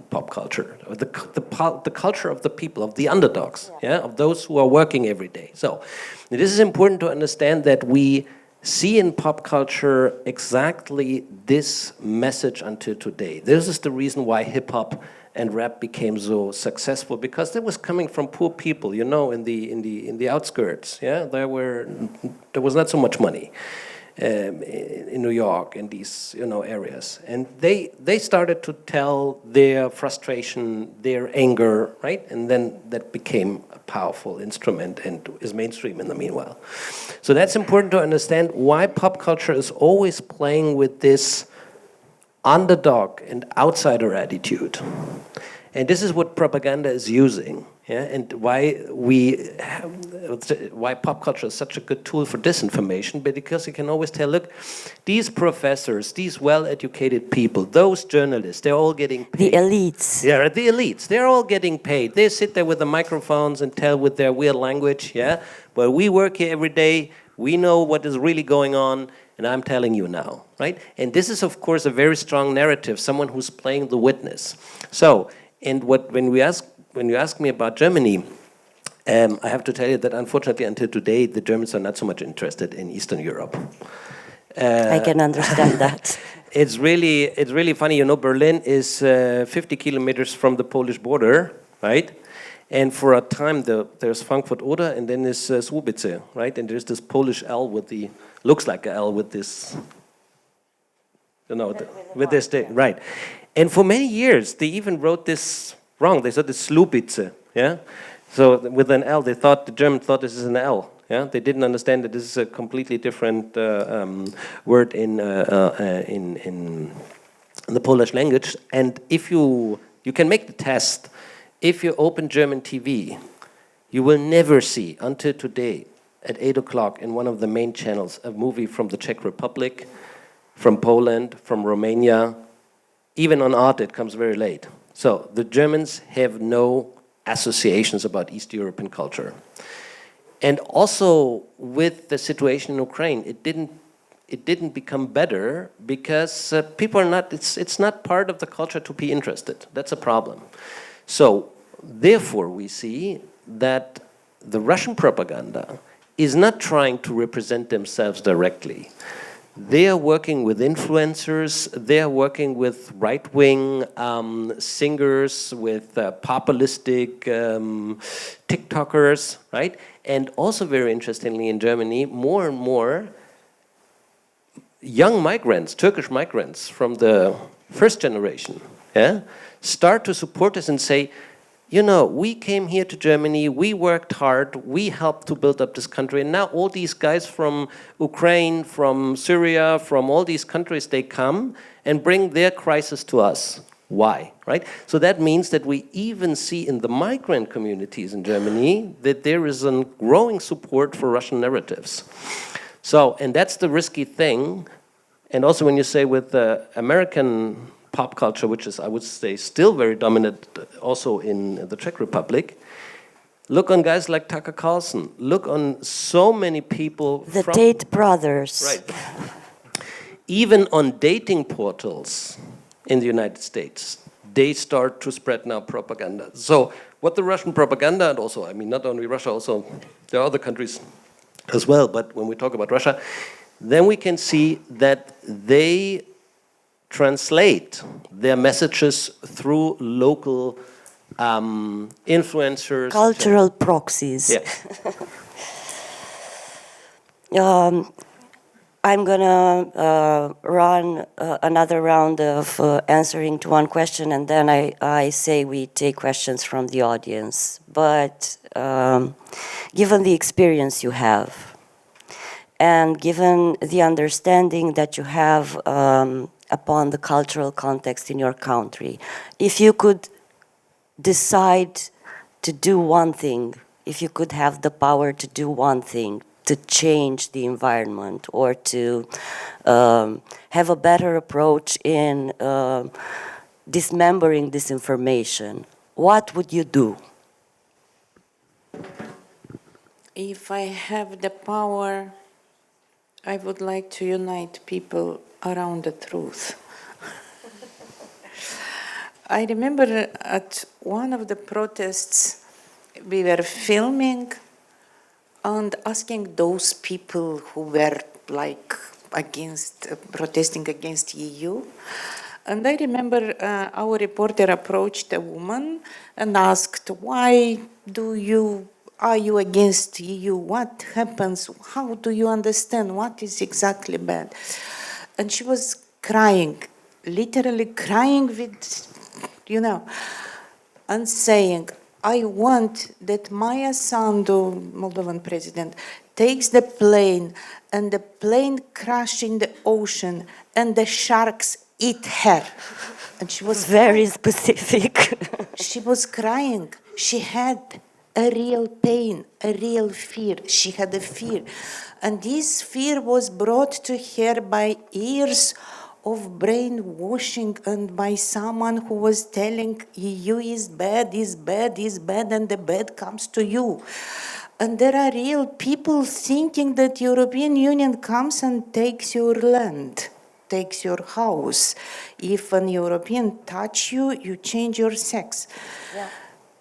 pop culture, or the culture of the people, of the underdogs. Yeah, of those who are working every day. So, this is important to understand that we see in pop culture exactly this message until today. This is the reason why hip-hop and rap became so successful, because it was coming from poor people, you know, in the outskirts. Yeah, there was not so much money in New York, in these, you know, areas, and they started to tell their frustration, their anger, right, and then that became a powerful instrument and is mainstream in the meanwhile. So that's important to understand why pop culture is always playing with this underdog and outsider attitude. And this is what propaganda is using, yeah? And why pop culture is such a good tool for disinformation, because you can always tell, look, these professors, these well-educated people, those journalists, they're all getting paid. The elites. Yeah, the elites, they're all getting paid. They sit there with the microphones and tell with their weird language, yeah? But we work here every day, we know what is really going on, and I'm telling you now, right? And this is, of course, a very strong narrative, someone who's playing the witness. So, and when you ask me about Germany, I have to tell you that unfortunately until today the Germans are not so much interested in Eastern Europe. I can understand that. It's really funny. You know, Berlin is 50 kilometers from the Polish border, right? And for a time there's Frankfurt Oder, and then there's Słubice, right? And there's this Polish L with the looks like a L with this, you know, with this thing, right? And for many years, they even wrote this wrong. They said it's Słubice, yeah? So with an L, the German thought this is an L, yeah? They didn't understand that this is a completely different word in the Polish language. And if you can make the test, if you open German TV, you will never see, until today, at 8 o'clock in one of the main channels, a movie from the Czech Republic, from Poland, from Romania. Even on art, it comes very late. So the Germans have no associations about East European culture. And also with the situation in Ukraine, it didn't become better because people are not, it's not part of the culture to be interested. That's a problem. So therefore we see that the Russian propaganda is not trying to represent themselves directly. They are working with influencers, they are working with right-wing singers, with populistic TikTokers, right? And also very interestingly in Germany, more and more young migrants, Turkish migrants from the first generation, yeah, start to support us and say, you know, we came here to Germany, we worked hard, we helped to build up this country, and now all these guys from Ukraine, from Syria, from all these countries, they come and bring their crisis to us. Why, right? So that means that we even see in the migrant communities in Germany that there is a growing support for Russian narratives. So, and that's the risky thing. And also when you say with American pop culture, which is, I would say, still very dominant also in the Czech Republic. Look on guys like Tucker Carlson. Look on so many people. The Tate brothers. Right. Even on dating portals in the United States, they start to spread now propaganda. So what the Russian propaganda, and also, I mean, not only Russia, also there are other countries as well, but when we talk about Russia, then we can see that they translate their messages through local influencers. Cultural proxies. Yeah. I'm gonna run another round of answering to one question, and then I say we take questions from the audience. But given the experience you have, and given the understanding that you have upon the cultural context in your country, if you could decide to do one thing, if you could have the power to do one thing, to change the environment or to have a better approach in dismembering disinformation, what would you do? If I have the power, I would like to unite people around the truth. I remember at one of the protests, we were filming and asking those people who were like against, protesting against EU. And I remember our reporter approached a woman and asked, why are you against EU? What happens? How do you understand? What is exactly bad? And she was crying, literally crying with, and saying, I want that Maia Sandu, Moldovan president, takes the plane and the plane crashes in the ocean and the sharks eat her. And she was very specific. She was crying. She had a real pain, a real fear. She had a fear. And this fear was brought to her by years of brainwashing and by someone who was telling EU is bad, and the bad comes to you. And there are real people thinking that European Union comes and takes your land, takes your house. If an European touch you, you change your sex. Yeah.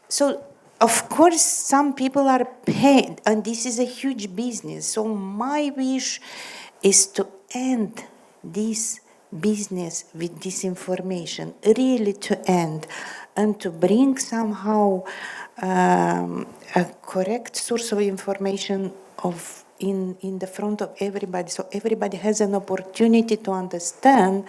So, of course, some people are paid, and this is a huge business. So my wish is to end this business with disinformation, really to end, and to bring somehow a correct source of information in the front of everybody, so everybody has an opportunity to understand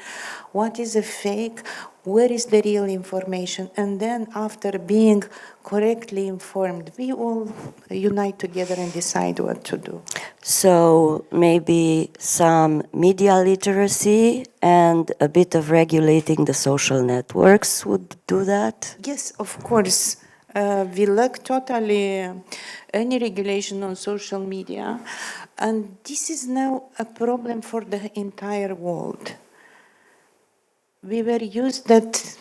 what is a fake, where is the real information, and then after being correctly informed, we all unite together and decide what to do. So maybe some media literacy and a bit of regulating the social networks would do that? Yes, of course. We lack totally any regulation on social media, and this is now a problem for the entire world. We were used that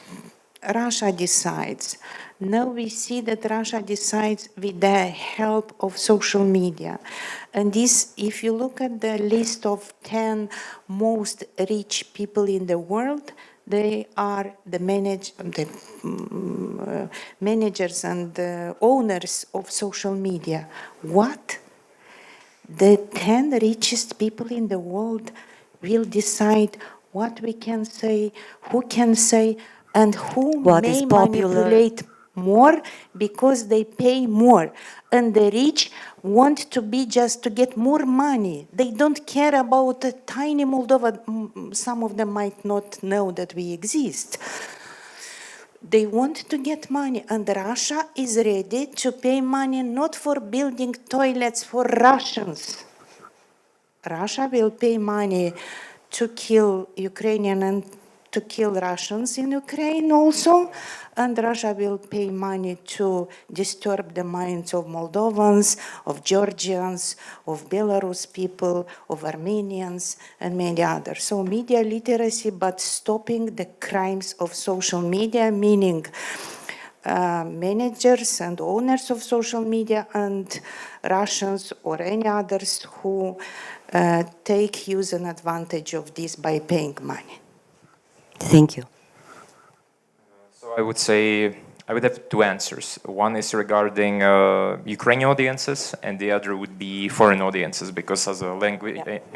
Russia decides. Now we see that Russia decides with the help of social media. And this, if you look at the list of 10 most rich people in the world, they are the managers and the owners of social media. What? The 10 richest people in the world will decide what we can say, who can say, and who may manipulate more because they pay more. And the rich want to be just to get more money. They don't care about a tiny Moldova. Some of them might not know that we exist. They want to get money, and Russia is ready to pay money not for building toilets for Russians. Russia will pay money to kill Ukrainian and to kill Russians in Ukraine also, and Russia will pay money to disturb the minds of Moldovans, of Georgians, of Belarus people, of Armenians, and many others. So media literacy, but stopping the crimes of social media, meaning managers and owners of social media and Russians or any others who take use and advantage of this by paying money. Thank you. So I would say I would have two answers. One is regarding Ukrainian audiences, and the other would be foreign audiences, because as a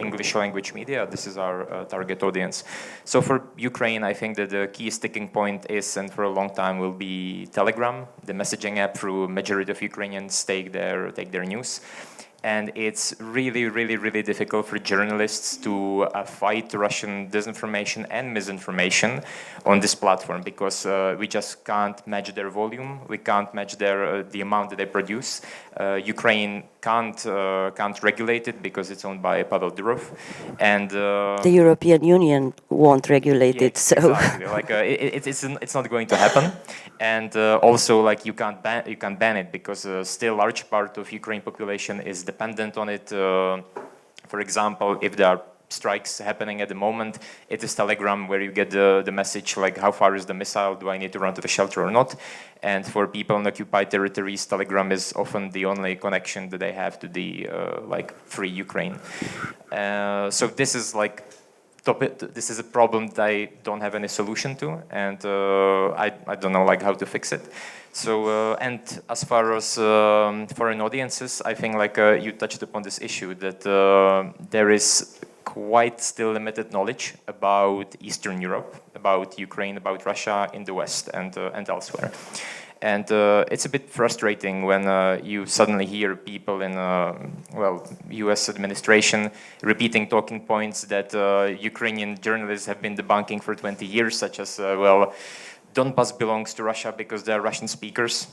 English language media, this is our target audience. So for Ukraine, I think that the key sticking point is, and for a long time will be Telegram, the messaging app through majority of Ukrainians take their news. And it's really, really, really difficult for journalists to fight Russian disinformation and misinformation on this platform, because we just can't match their volume. We can't match the amount that they produce. Ukraine can't regulate it because it's owned by Pavel Durov, and the European Union won't regulate it. So exactly. Like it's not going to happen, and also like you can't ban it, because still large part of Ukraine population is dependent on it. For example, if there are strikes happening at the moment, it is Telegram where you get the message like, how far is the missile, do I need to run to the shelter or not? And for people in occupied territories, Telegram is often the only connection that they have to the like free Ukraine. So this is like this is a problem that I don't have any solution to, and I don't know like how to fix it. So and as far as foreign audiences, I think like you touched upon this issue that there is quite still limited knowledge about Eastern Europe, about Ukraine, about Russia in the West and elsewhere. And it's a bit frustrating when you suddenly hear people in, US administration repeating talking points that Ukrainian journalists have been debunking for 20 years, such as, Donbas belongs to Russia because they're Russian speakers.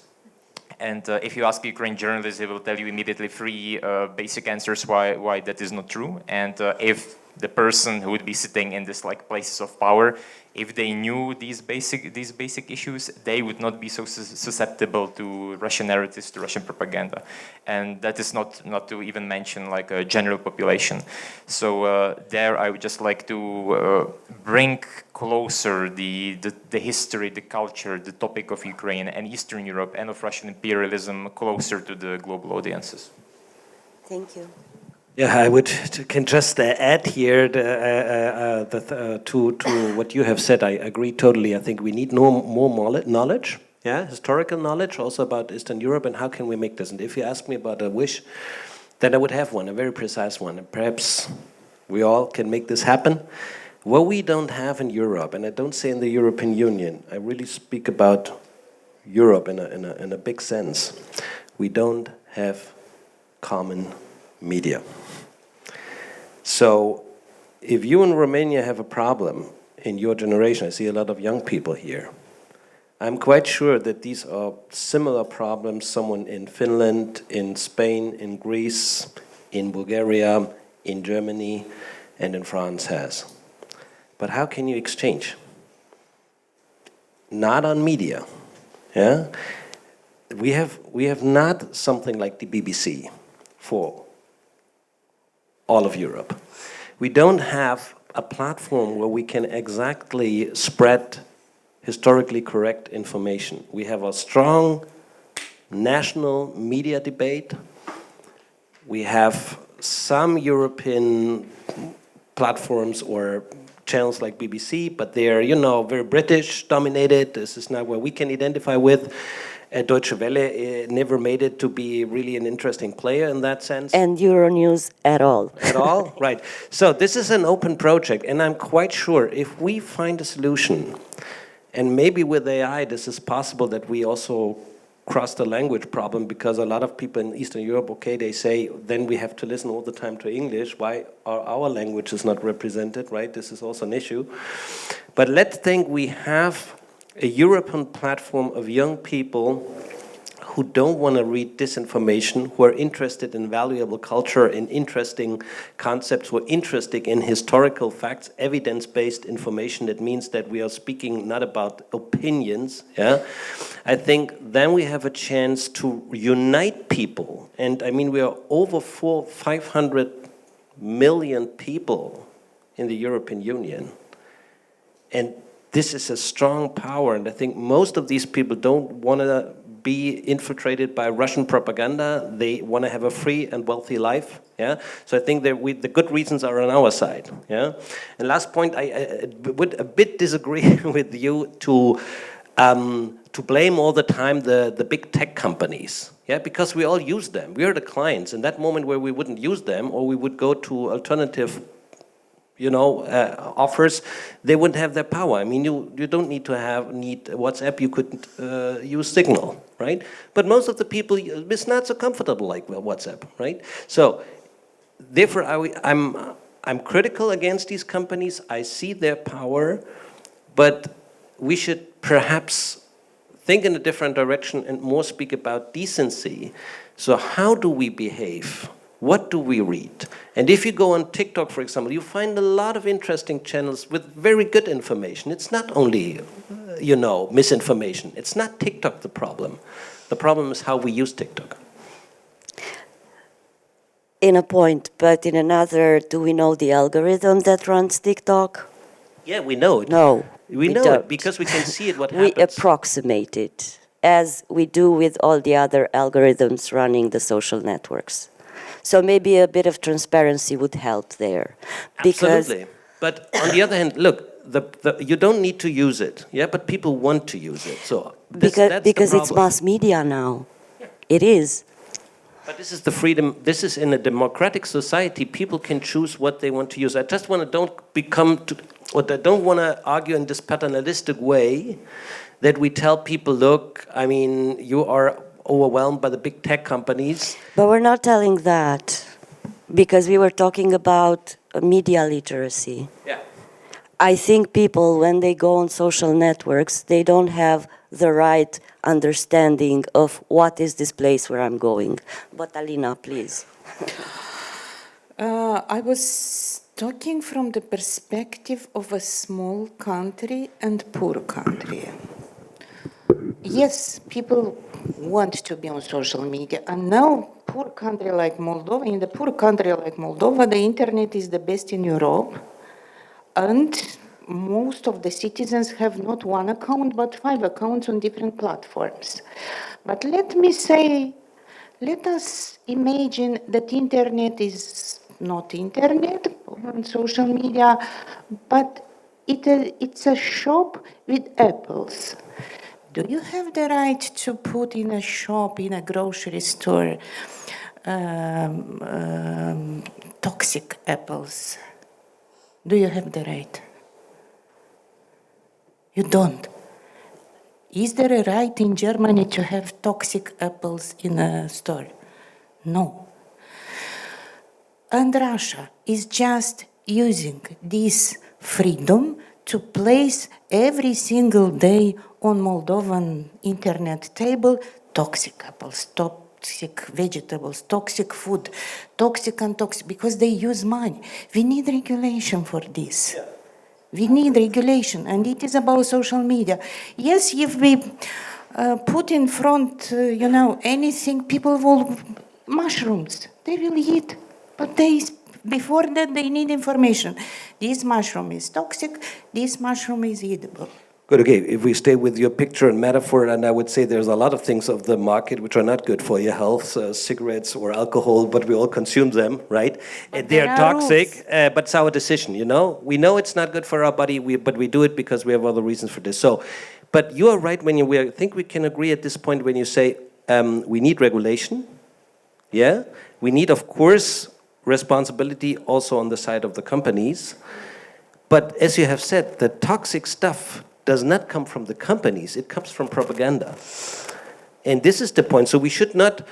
And if you ask Ukrainian journalists, they will tell you immediately three basic answers why that is not true. And if the person who would be sitting in this like places of power, if they knew these basic issues, they would not be so susceptible to Russian narratives, to Russian propaganda. And that is not to even mention like a general population. So there I would just like to bring closer the history, the culture, the topic of Ukraine and Eastern Europe and of Russian imperialism closer to the global audiences. Thank you. Yeah, can just add here to what you have said. I agree totally. I think we need more knowledge, historical knowledge also about Eastern Europe and how can we make this. And if you ask me about a wish, then I would have one, a very precise one. And perhaps we all can make this happen. What we don't have in Europe, and I don't say in the European Union, I really speak about Europe in a big sense. We don't have common media. So if you in Romania have a problem in your generation, I see a lot of young people here, I'm quite sure that these are similar problems someone in Finland, in Spain, in Greece, in Bulgaria, in Germany, and in France has. But how can you exchange? Not on media. Yeah? We have not something like the BBC for all of Europe. We don't have a platform where we can exactly spread historically correct information. We have a strong national media debate. We have some European platforms or channels like BBC, but they're, very British dominated. This is not where we can identify with. Deutsche Welle never made it to be really an interesting player in that sense. And Euronews at all. At all? Right. So this is an open project, and I'm quite sure if we find a solution, and maybe with AI this is possible that we also cross the language problem, because a lot of people in Eastern Europe, they say, then we have to listen all the time to English. Why are our languages not represented, right? This is also an issue. But let's think we have a European platform of young people who don't want to read disinformation, who are interested in valuable culture, in interesting concepts, who are interested in historical facts, evidence-based information. That means that we are speaking not about opinions. Yeah, I think then we have a chance to unite people. And I mean, we are over 500 million people in the European Union. And this is a strong power, and I think most of these people don't want to be infiltrated by Russian propaganda. They want to have a free and wealthy life. Yeah, so I think that the good reasons are on our side. Yeah, and last point, I would a bit disagree with you to blame all the time the big tech companies. Yeah, because we all use them. We are the clients. In that moment where we wouldn't use them, or we would go to alternative offers, they wouldn't have that power. I mean, you don't need to need WhatsApp. You could use Signal, right? But most of the people, it's not so comfortable like WhatsApp, right? So, therefore, I'm critical against these companies. I see their power, but we should perhaps think in a different direction and more speak about decency. So, how do we behave? What do we read? And if you go on TikTok, for example, you find a lot of interesting channels with very good information. It's not only, misinformation. It's not TikTok the problem. The problem is how we use TikTok. In a point, but in another, do we know the algorithm that runs TikTok? Yeah, we know it. No, we know don't. it because we can see it, what we happens. approximate it, as we do with all the other algorithms running the social networks. So maybe a bit of transparency would help there. Absolutely. But on the other hand, look, you don't need to use it, yeah, but people want to use it. So because it's mass media now. Yeah. It is. But this is the freedom. This is in a democratic society. People can choose what they want to use. I just want to don't want to argue in this paternalistic way that we tell people, look, I mean, you are overwhelmed by the big tech companies. But we're not telling that, because we were talking about media literacy. Yeah. I think people, when they go on social networks, they don't have the right understanding of what is this place where I'm going. But Alina, please. I was talking from the perspective of a small country and poor country. Yes, people want to be on social media, and now poor country like Moldova, in the poor country like Moldova, the internet is the best in Europe, and most of the citizens have not one account but 5 accounts on different platforms. But let us imagine that internet is not internet on social media, but it's a shop with apples. Do you have the right to put in a shop, in a grocery store, toxic apples? Do you have the right? You don't. Is there a right in Germany to have toxic apples in a store? No. And Russia is just using this freedom to place every single day on Moldovan internet table toxic apples, toxic vegetables, toxic food, toxic, because they use money. We need regulation for this. Yeah. We need regulation, and it is about social media. Yes, if we put in front, anything, people will, mushrooms, they will eat, but before that they need information. This mushroom is toxic, this mushroom is edible. Good, okay, if we stay with your picture and metaphor, and I would say there's a lot of things of the market which are not good for your health, cigarettes or alcohol, but we all consume them, right? They're toxic, but it's our decision, We know it's not good for our body, but we do it because we have other reasons for this. So, but you are right when I think we can agree at this point when you say we need regulation, yeah? We need, of course, responsibility also on the side of the companies. But as you have said, the toxic stuff does not come from the companies, it comes from propaganda. And this is the point. So we should not,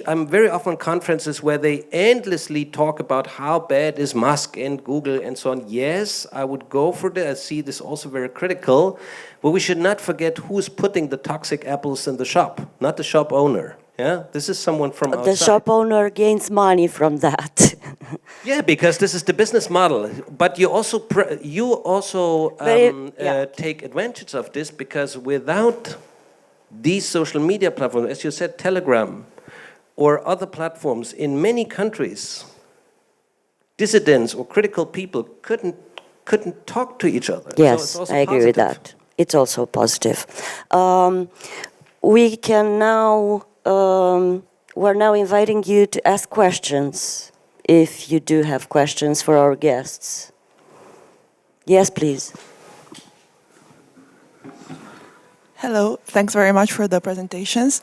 I'm very often at conferences where they endlessly talk about how bad is Musk and Google and so on. Yes, I would go for that. I see this also very critical, but we should not forget who's putting the toxic apples in the shop, not the shop owner. Yeah, this is someone from outside. The shop owner gains money from that. Yeah, because this is the business model. But you also take advantage of this, because without these social media platforms, as you said, Telegram or other platforms, in many countries, dissidents or critical people couldn't talk to each other. Yes, so I agree with that. It's also positive. We can now. We're now inviting you to ask questions, if you do have questions for our guests. Yes, please. Hello, thanks very much for the presentations.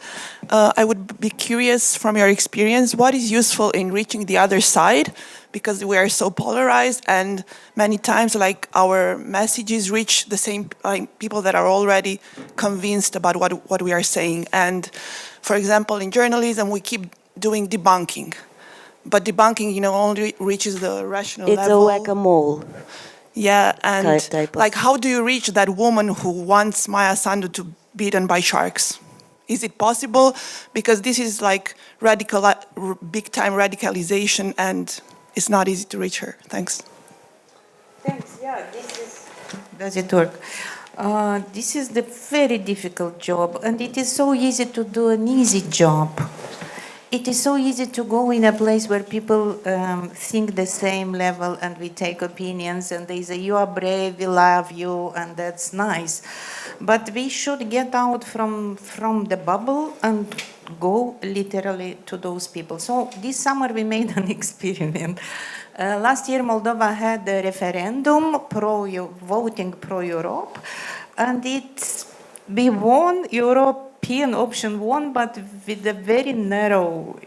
I would be curious, from your experience, what is useful in reaching the other side? Because we are so polarized, and many times our messages reach the same people that are already convinced about what we are saying. And for example, in journalism, we keep doing debunking. But debunking, only reaches the rational level. It's a whack-a-mole. Yeah, and how do you reach that woman who wants Maya Sandu to be beaten by sharks? Is it possible? Because this is big-time radicalization, and it's not easy to reach her. Thanks. Thanks. Yeah, Does it work? This is the very difficult job, and it is so easy to do an easy job. It is so easy to go in a place where people think the same level, and we take opinions, and they say, you are brave, we love you, and that's nice. But we should get out from the bubble and go literally to those people. So this summer we made an experiment. Last year Moldova had a referendum voting pro-Europe, and we won Europe. European option won, but with a very narrow,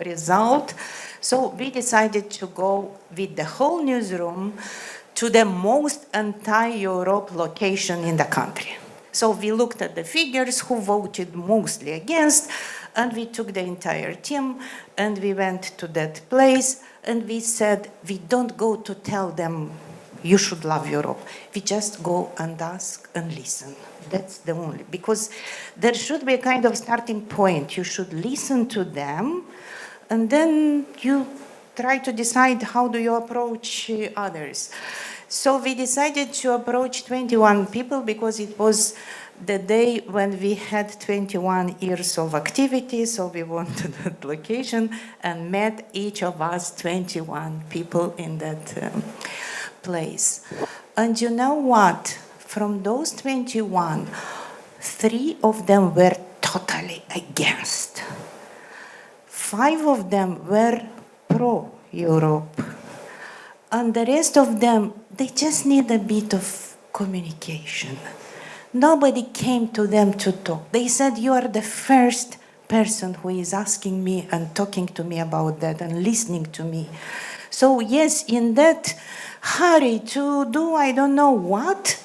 result. So we decided to go with the whole newsroom to the most anti-Europe location in the country. So we looked at the figures who voted mostly against, and we took the entire team, and we went to that place, and we said, we don't go to tell them, you should love Europe. We just go and ask and listen. That's the only, because there should be a kind of starting point. You should listen to them, and then you try to decide how do you approach others. So we decided to approach 21 people, because it was the day when we had 21 years of activity. So we went to that location and met each of us 21 people in that place. And you know what? From those 21, 3 of them were totally against. 5 of them were pro-Europe. And the rest of them, they just need a bit of communication. Nobody came to them to talk. They said, you are the first person who is asking me and talking to me about that and listening to me. So yes, in that hurry to do I don't know what,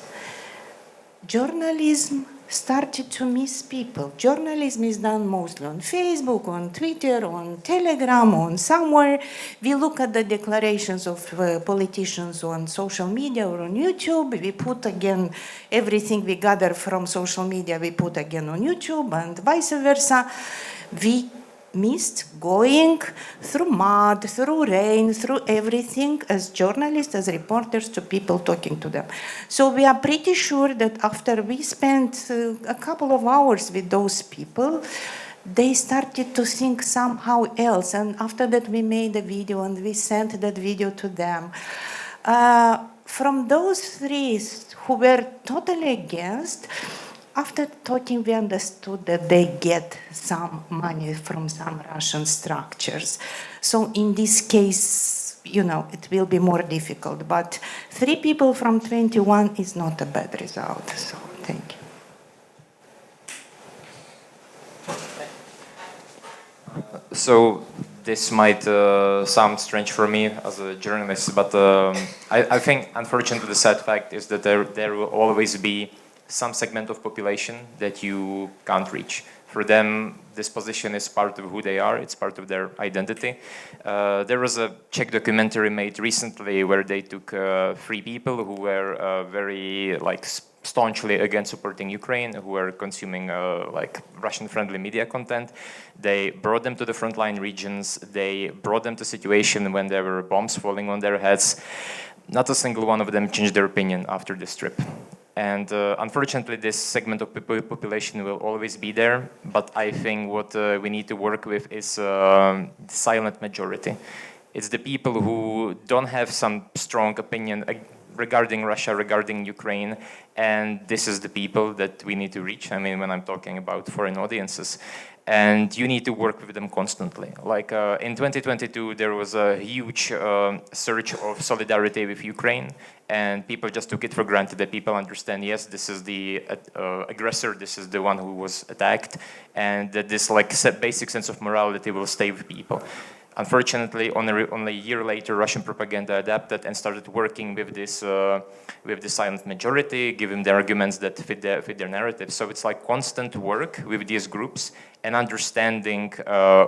journalism started to miss people. Journalism is done mostly on Facebook, on Twitter, on Telegram, on somewhere. We look at the declarations of politicians on social media or on YouTube. We put again everything we gather from social media, we put again on YouTube, and vice versa. We missed going through mud, through rain, through everything as journalists, as reporters, to people talking to them. So we are pretty sure that after we spent a couple of hours with those people, they started to think somehow else. And after that we made a video and we sent that video to them. From those 3 who were totally against, after talking, we understood that they get some money from some Russian structures. So in this case, it will be more difficult. But 3 people from 21 is not a bad result. So thank you. So this might sound strange for me as a journalist, but I think, unfortunately, the sad fact is that there will always be some segment of population that you can't reach. For them, this position is part of who they are, it's part of their identity. There was a Czech documentary made recently where they took 3 people who were very staunchly against supporting Ukraine, who were consuming Russian-friendly media content. They brought them to the frontline regions, they brought them to a situation when there were bombs falling on their heads. Not a single one of them changed their opinion after this trip. And unfortunately, this segment of population will always be there, but I think what we need to work with is the silent majority. It's the people who don't have some strong opinion regarding Russia, regarding Ukraine, and this is the people that we need to reach. I mean, when I'm talking about foreign audiences. And you need to work with them constantly. Like in 2022, there was a huge surge of solidarity with Ukraine, and people just took it for granted that people understand, yes, this is the aggressor, this is the one who was attacked, and that this basic sense of morality will stay with people. Unfortunately, only a year later, Russian propaganda adapted and started working with this silent majority, giving the arguments that fit their narrative. So it's like constant work with these groups and understanding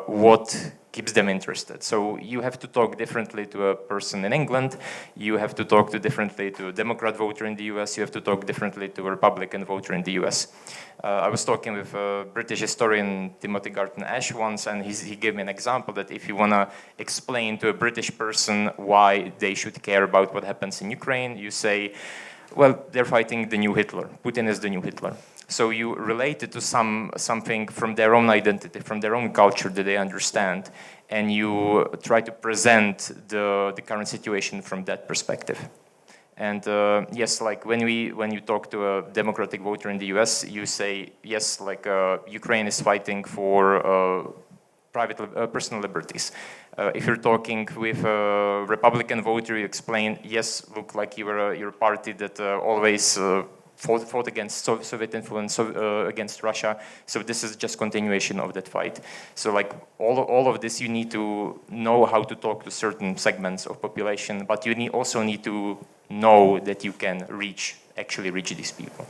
what keeps them interested. So you have to talk differently to a person in England, you have to talk differently to a Democrat voter in the US, you have to talk differently to a Republican voter in the US. I was talking with a British historian, Timothy Garton Ash, once, and he gave me an example that if you want to explain to a British person why they should care about what happens in Ukraine, you say, well, they're fighting the new Hitler. Putin is the new Hitler. So you relate it to something from their own identity, from their own culture that they understand, and you try to present the current situation from that perspective. And yes, like when you talk to a Democratic voter in the US, you say, yes, Ukraine is fighting for personal liberties. If you're talking with a Republican voter, you explain, yes, look, like you're a party that always fought against Soviet influence, against Russia. So this is just continuation of that fight. So all of this, you need to know how to talk to certain segments of population, but you also need to know that you can actually reach these people.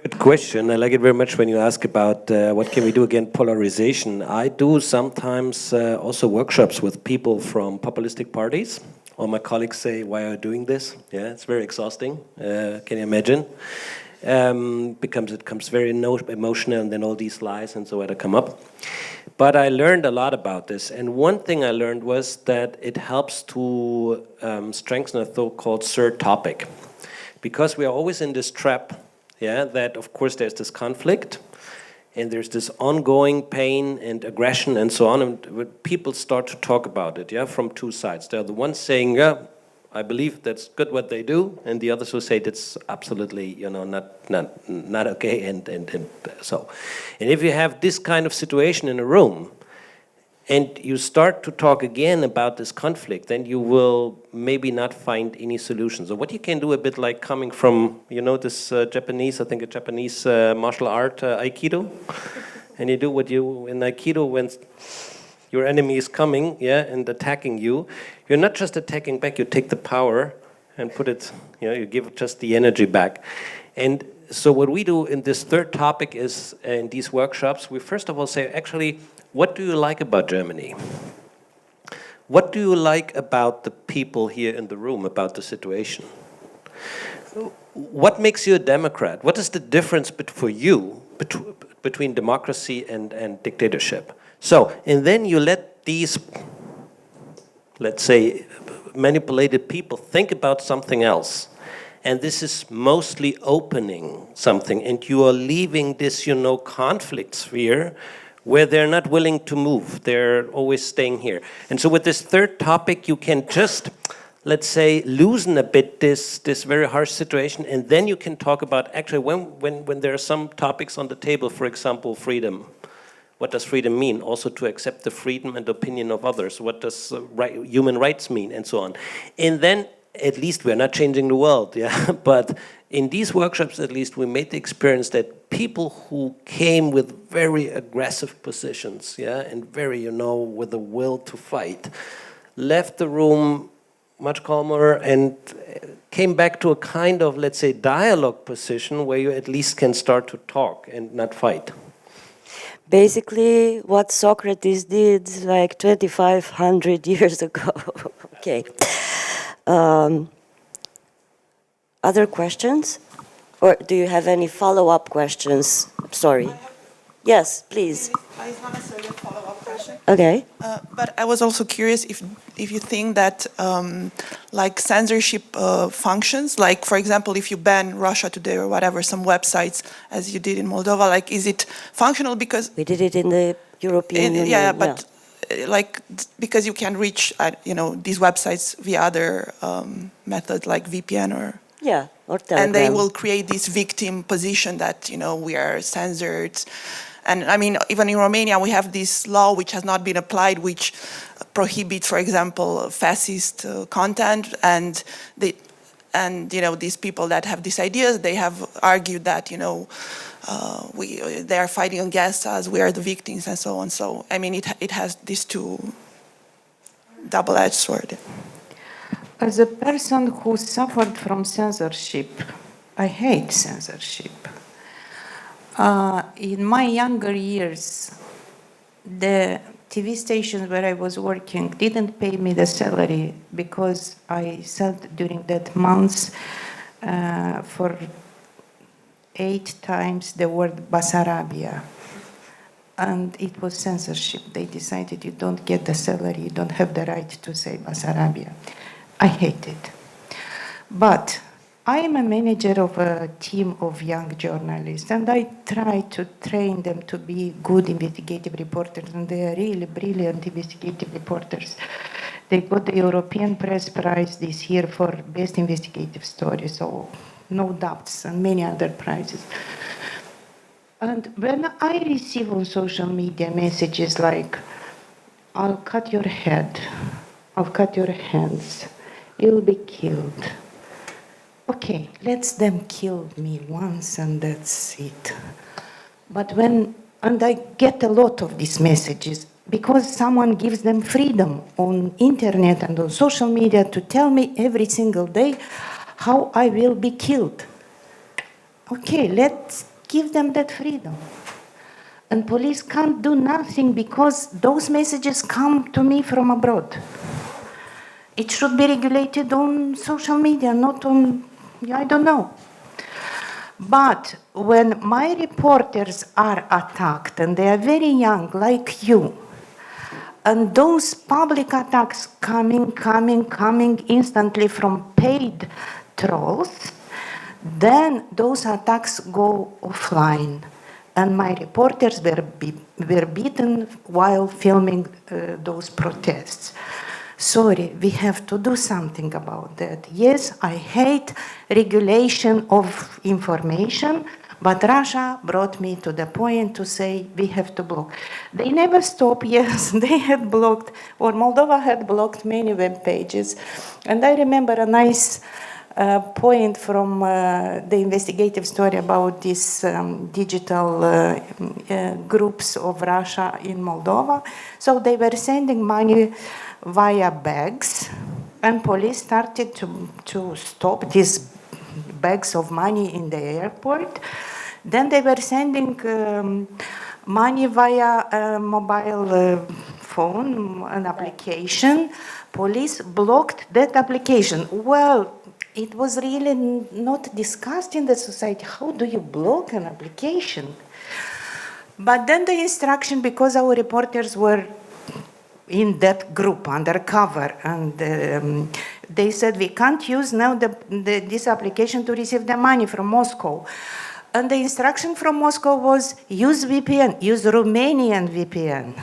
Good question. I like it very much when you ask about what can we do against polarization. I do sometimes also workshops with people from populistic parties. All my colleagues say, why are you doing this? Yeah, it's very exhausting. Can you imagine? It becomes very emotional, and then all these lies and so on come up. But I learned a lot about this, and one thing I learned was that it helps to strengthen a so-called third topic. Because we are always in this trap, yeah, that of course there's this conflict, and there's this ongoing pain and aggression and so on, and people start to talk about it, yeah, from two sides. They're the ones saying, yeah, I believe that's good what they do, and the others who say that's absolutely, not okay, and so. And if you have this kind of situation in a room, and you start to talk again about this conflict, then you will maybe not find any solution. So what you can do, a bit like coming from, this Japanese, I think a Japanese martial art, Aikido, and you do what you, in Aikido, when your enemy is coming, yeah, and attacking you, you're not just attacking back, you take the power and put it, you give just the energy back. And so what we do in this third topic is, in these workshops, we first of all say, actually, what do you like about Germany? What do you like about the people here in the room, about the situation? What makes you a Democrat? What is the difference for you between democracy and dictatorship? So, and then you let these, let's say, manipulated people think about something else. And this is mostly opening something, and you are leaving this, conflict sphere where they're not willing to move. They're always staying here. And so with this third topic, you can just, let's say, loosen a bit this very harsh situation, and then you can talk about, actually, when there are some topics on the table, for example, freedom. What does freedom mean? Also to accept the freedom and opinion of others. What does human rights mean? And so on. And then, at least we're not changing the world, yeah. But in these workshops, at least, we made the experience that people who came with very aggressive positions, yeah, and very, with the will to fight, left the room, much calmer, and came back to a kind of, let's say, dialogue position where you at least can start to talk and not fight. Basically, what Socrates did like 2,500 years ago. Okay. Other questions? Or do you have any follow-up questions? Sorry. Yes, please. It's not necessarily a follow-up question. Okay. But I was also curious if you think that like censorship functions, like for example, if you ban Russia Today or whatever, some websites, as you did in Moldova, like is it functional because We did it in the European Union. yeah, but like because you can reach these websites via other methods like VPN or. Yeah, or Telegram. And they will create this victim position that, we are censored. And I mean, even in Romania, we have this law which has not been applied, which prohibits, for example, fascist content. And these people that have these ideas, they have argued that, they are fighting against us, we are the victims, and so on. So, I mean, it has these two double-edged sword. As a person who suffered from censorship, I hate censorship. In my younger years, the TV stations where I was working didn't pay me the salary because I said during that month for 8 times the word Basarabia. And it was censorship. They decided you don't get the salary, you don't have the right to say Basarabia. I hate it. But I am a manager of a team of young journalists, and I try to train them to be good investigative reporters, and they are really brilliant investigative reporters. They got the European Press Prize this year for Best Investigative Story, so no doubts, and many other prizes. And when I receive on social media messages like, I'll cut your head, I'll cut your hands, you'll be killed. Okay, let them kill me once and that's it. But and I get a lot of these messages because someone gives them freedom on internet and on social media to tell me every single day how I will be killed. Okay, let's give them that freedom. And police can't do nothing because those messages come to me from abroad. It should be regulated on social media, not on, I don't know. But when my reporters are attacked, and they are very young, like you, and those public attacks coming instantly from paid trolls, then those attacks go offline. And my reporters were beaten while filming those protests. Sorry, we have to do something about that. Yes, I hate regulation of information, but Russia brought me to the point to say we have to block. They never stop. Yes, they had blocked, or Moldova had blocked many web pages. And I remember a nice point from the investigative story about these digital groups of Russia in Moldova. So they were sending money via bags, and police started to stop these bags of money in the airport. Then they were sending money via a mobile phone, an application. Police blocked that application. Well, it was really not discussed in the society. How do you block an application? But then the instruction, because our reporters were in that group undercover, and they said we can't use now this application to receive the money from Moscow. And the instruction from Moscow was use VPN, use Romanian VPN.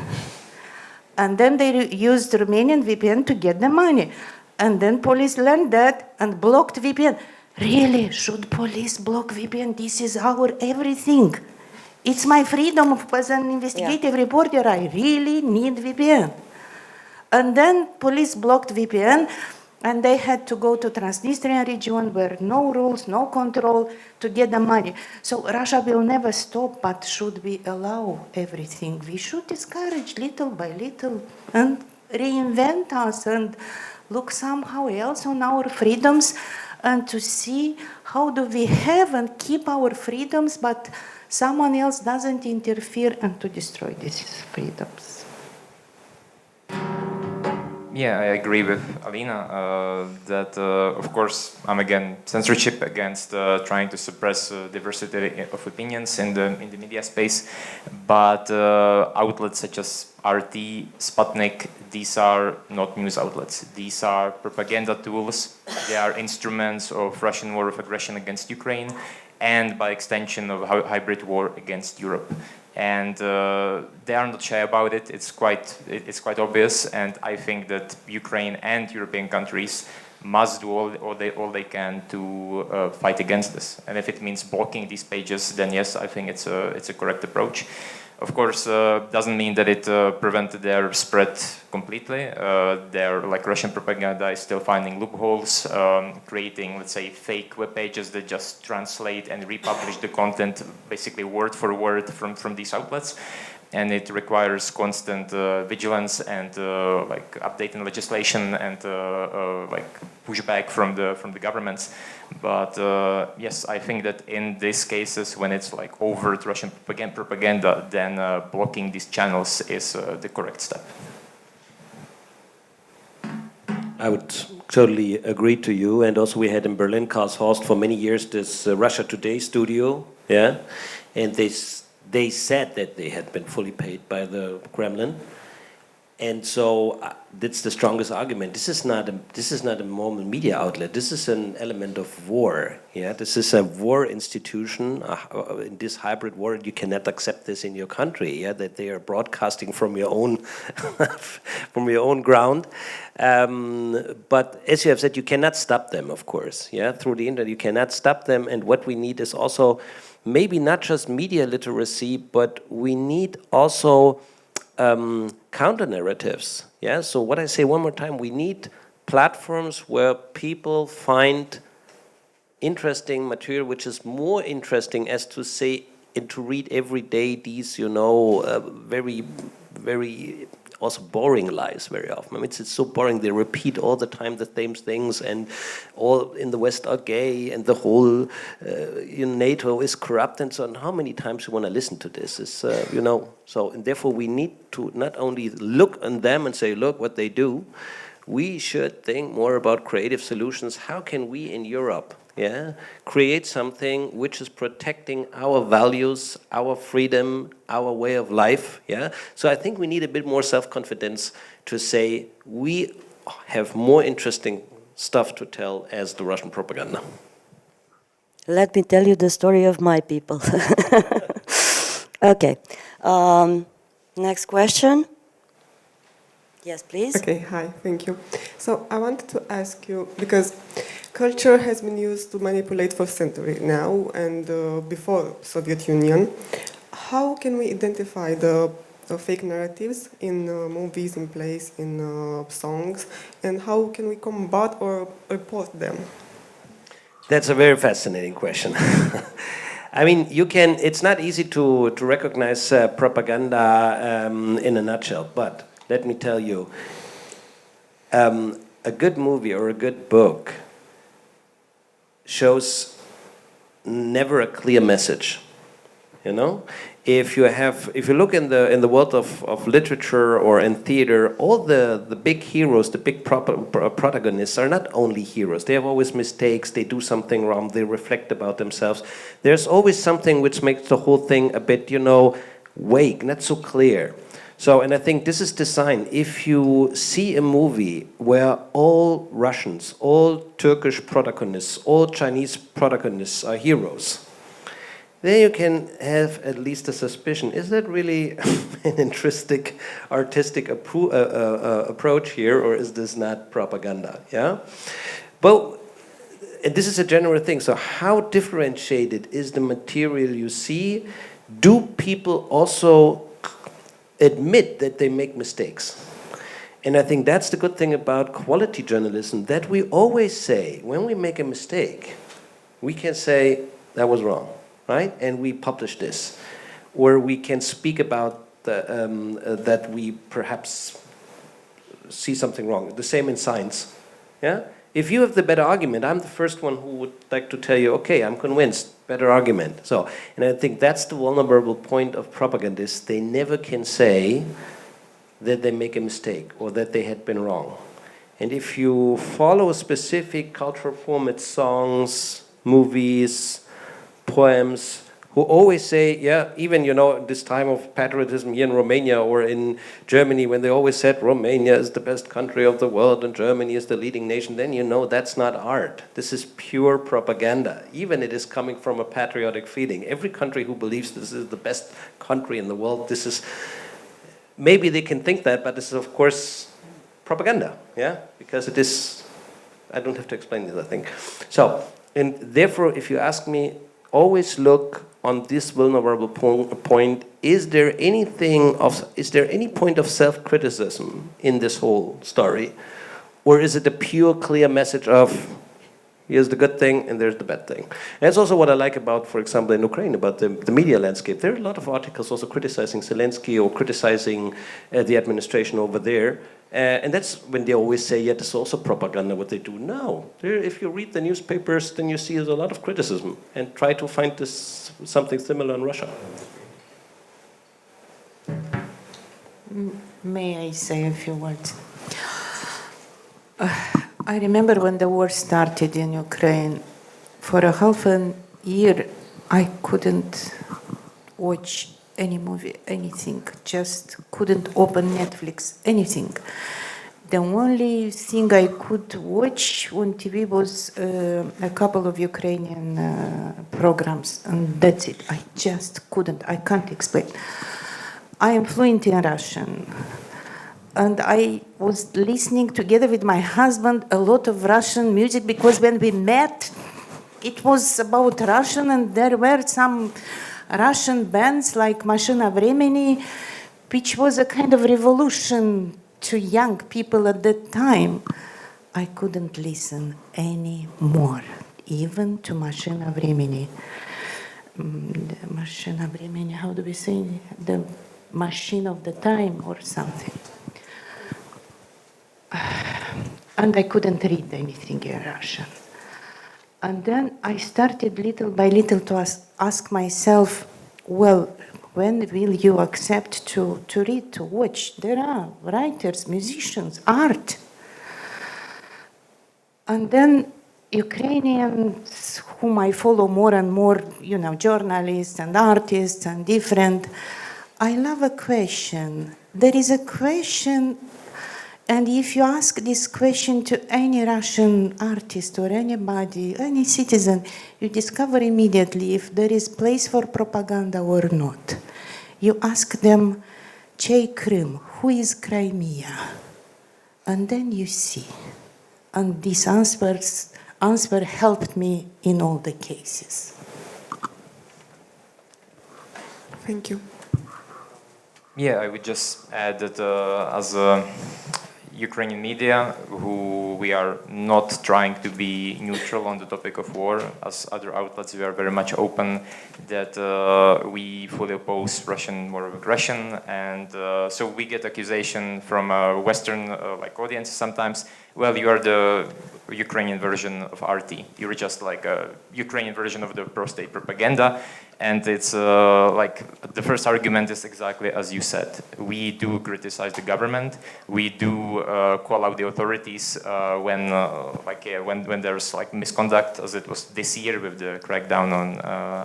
And then they used Romanian VPN to get the money. And then police learned that and blocked VPN. Really, should police block VPN? This is our everything. It's my freedom as an investigative reporter. I really need VPN. And then police blocked VPN, and they had to go to Transnistrian region where no rules, no control to get the money. So Russia will never stop, but should we allow everything? We should discourage little by little and reinvent us and look somehow else on our freedoms and to see how do we have and keep our freedoms, but someone else doesn't interfere and to destroy these freedoms. Yeah, I agree with Alina that, of course, I'm against censorship, against trying to suppress diversity of opinions in the media space. But outlets such as RT, Sputnik, these are not news outlets. These are propaganda tools. They are instruments of Russian war of aggression against Ukraine, and by extension of hybrid war against Europe. And they are not shy about it. It's quite obvious, and I think that Ukraine and European countries must do all they can to fight against this. And if it means blocking these pages, then yes, I think it's a correct approach. Of course, doesn't mean that it prevented their spread completely. Like Russian propaganda is still finding loopholes, creating, let's say, fake web pages that just translate and republish the content basically word for word from these outlets. And it requires constant vigilance and like updating legislation and like pushback from the governments. But yes, I think that in these cases, when it's like overt Russian propaganda, then blocking these channels is the correct step. I would totally agree to you. And also we had in Berlin, Karlshorst, for many years, this Russia Today studio, yeah, and they said that they had been fully paid by the Kremlin, and so that's the strongest argument. This is not a normal media outlet. This is an element of war. Yeah, this is a war institution in this hybrid war. You cannot accept this in your country. Yeah, that they are broadcasting from your own from your own ground. But as you have said, you cannot stop them. Of course, yeah, through the internet you cannot stop them. And what we need is also, maybe not just media literacy, but we need also counter narratives. Yeah. So what I say one more time, we need platforms where people find interesting material, which is more interesting as to say and to read every day these, very, very also boring lies very often. I mean, it's so boring. They repeat all the time the same things, and all in the West are gay, and the whole NATO is corrupt, and so on. How many times you want to listen to this? Is So, and therefore we need to not only look on them and say, look what they do. We should think more about creative solutions. How can we in Europe, create something which is protecting our values, our freedom, our way of life, So I think we need a bit more self-confidence to say we have more interesting stuff to tell as the Russian propaganda. Let me tell you the story of my people. Okay. Next question. Yes, please. Okay, hi, thank you. So I wanted to ask you, because culture has been used to manipulate for centuries now and before Soviet Union. How can we identify the fake narratives in movies, in plays, in songs, and how can we combat or report them? That's a very fascinating question. I mean, it's not easy to recognize propaganda in a nutshell, but let me tell you, a good movie or a good book shows never a clear message. If you look in the world of literature or in theater, all the big heroes, the big protagonists are not only heroes. They have always mistakes. They do something wrong. They reflect about themselves. There's always something which makes the whole thing a bit, vague, not so clear. So, and I think this is designed. If you see a movie where all Russians, all Turkish protagonists, all Chinese protagonists are heroes, then you can have at least a suspicion. Is that really an intrinsic artistic approach here, or is this not propaganda? Yeah? But and this is a general thing. So how differentiated is the material you see? Do people also admit that they make mistakes? And I think that's the good thing about quality journalism, that we always say, when we make a mistake, we can say, that was wrong, right? And we publish this. Or we can speak about that we perhaps see something wrong. The same in science. Yeah? If you have the better argument, I'm the first one who would like to tell you, okay, I'm convinced, better argument. So, and I think that's the vulnerable point of propagandists. They never can say that they make a mistake or that they had been wrong. And if you follow specific cultural formats, songs, movies, poems, who always say, yeah, even, you know, this time of patriotism here in Romania or in Germany, when they always said Romania is the best country of the world and Germany is the leading nation, then you know that's not art. This is pure propaganda. Even it is coming from a patriotic feeling. Every country who believes this is the best country in the world, this is, maybe they can think that, but this is of course propaganda, yeah? Because it is, I don't have to explain this, I think. So, and therefore, if you ask me, always look on this vulnerable point, is there any point of self-criticism in this whole story? Or is it a pure, clear message of, here's the good thing and there's the bad thing? And that's also what I like about, for example, in Ukraine, about the media landscape. There are a lot of articles also criticizing Zelensky or criticizing the administration over there. And that's when they always say, yeah, this is also propaganda, what they do. No, if you read the newspapers, then you see there's a lot of criticism. And try to find this something similar in Russia. May I say a few words? I remember when the war started in Ukraine, for a half a year, I couldn't watch any movie, anything, just couldn't open Netflix, anything. The only thing I could watch on TV was a couple of Ukrainian programs, and that's it. I just couldn't, I can't explain. I am fluent in Russian, and I was listening together with my husband a lot of Russian music, because when we met, it was about Russian, and there were some Russian bands like Mashina Vremeni, which was a kind of revolution to young people at that time. I couldn't listen anymore, even to Mashina Vremeni. Mashina Vremeni, how do we say? The machine of the time or something. And I couldn't read anything in Russian. And then I started little by little to ask myself, well, when will you accept to read, to watch? There are writers, musicians, art. And then Ukrainians, whom I follow more and more, you know, journalists and artists and different, I love a question. There is a question. And if you ask this question to any Russian artist or anybody, any citizen, you discover immediately if there is place for propaganda or not. You ask them, Chei Krym, who is Crimea? And then you see. And this answer helped me in all the cases. Thank you. Yeah, I would just add that as a Ukrainian media, who we are not trying to be neutral on the topic of war. As other outlets, we are very much open that we fully oppose Russian war of aggression, and so we get accusation from Western like audiences sometimes. Well, you are the Ukrainian version of RT. You're just like a Ukrainian version of the pro-state propaganda. And it's like the first argument is exactly as you said. We do criticize the government. We do call out the authorities when there's like misconduct, as it was this year with the crackdown on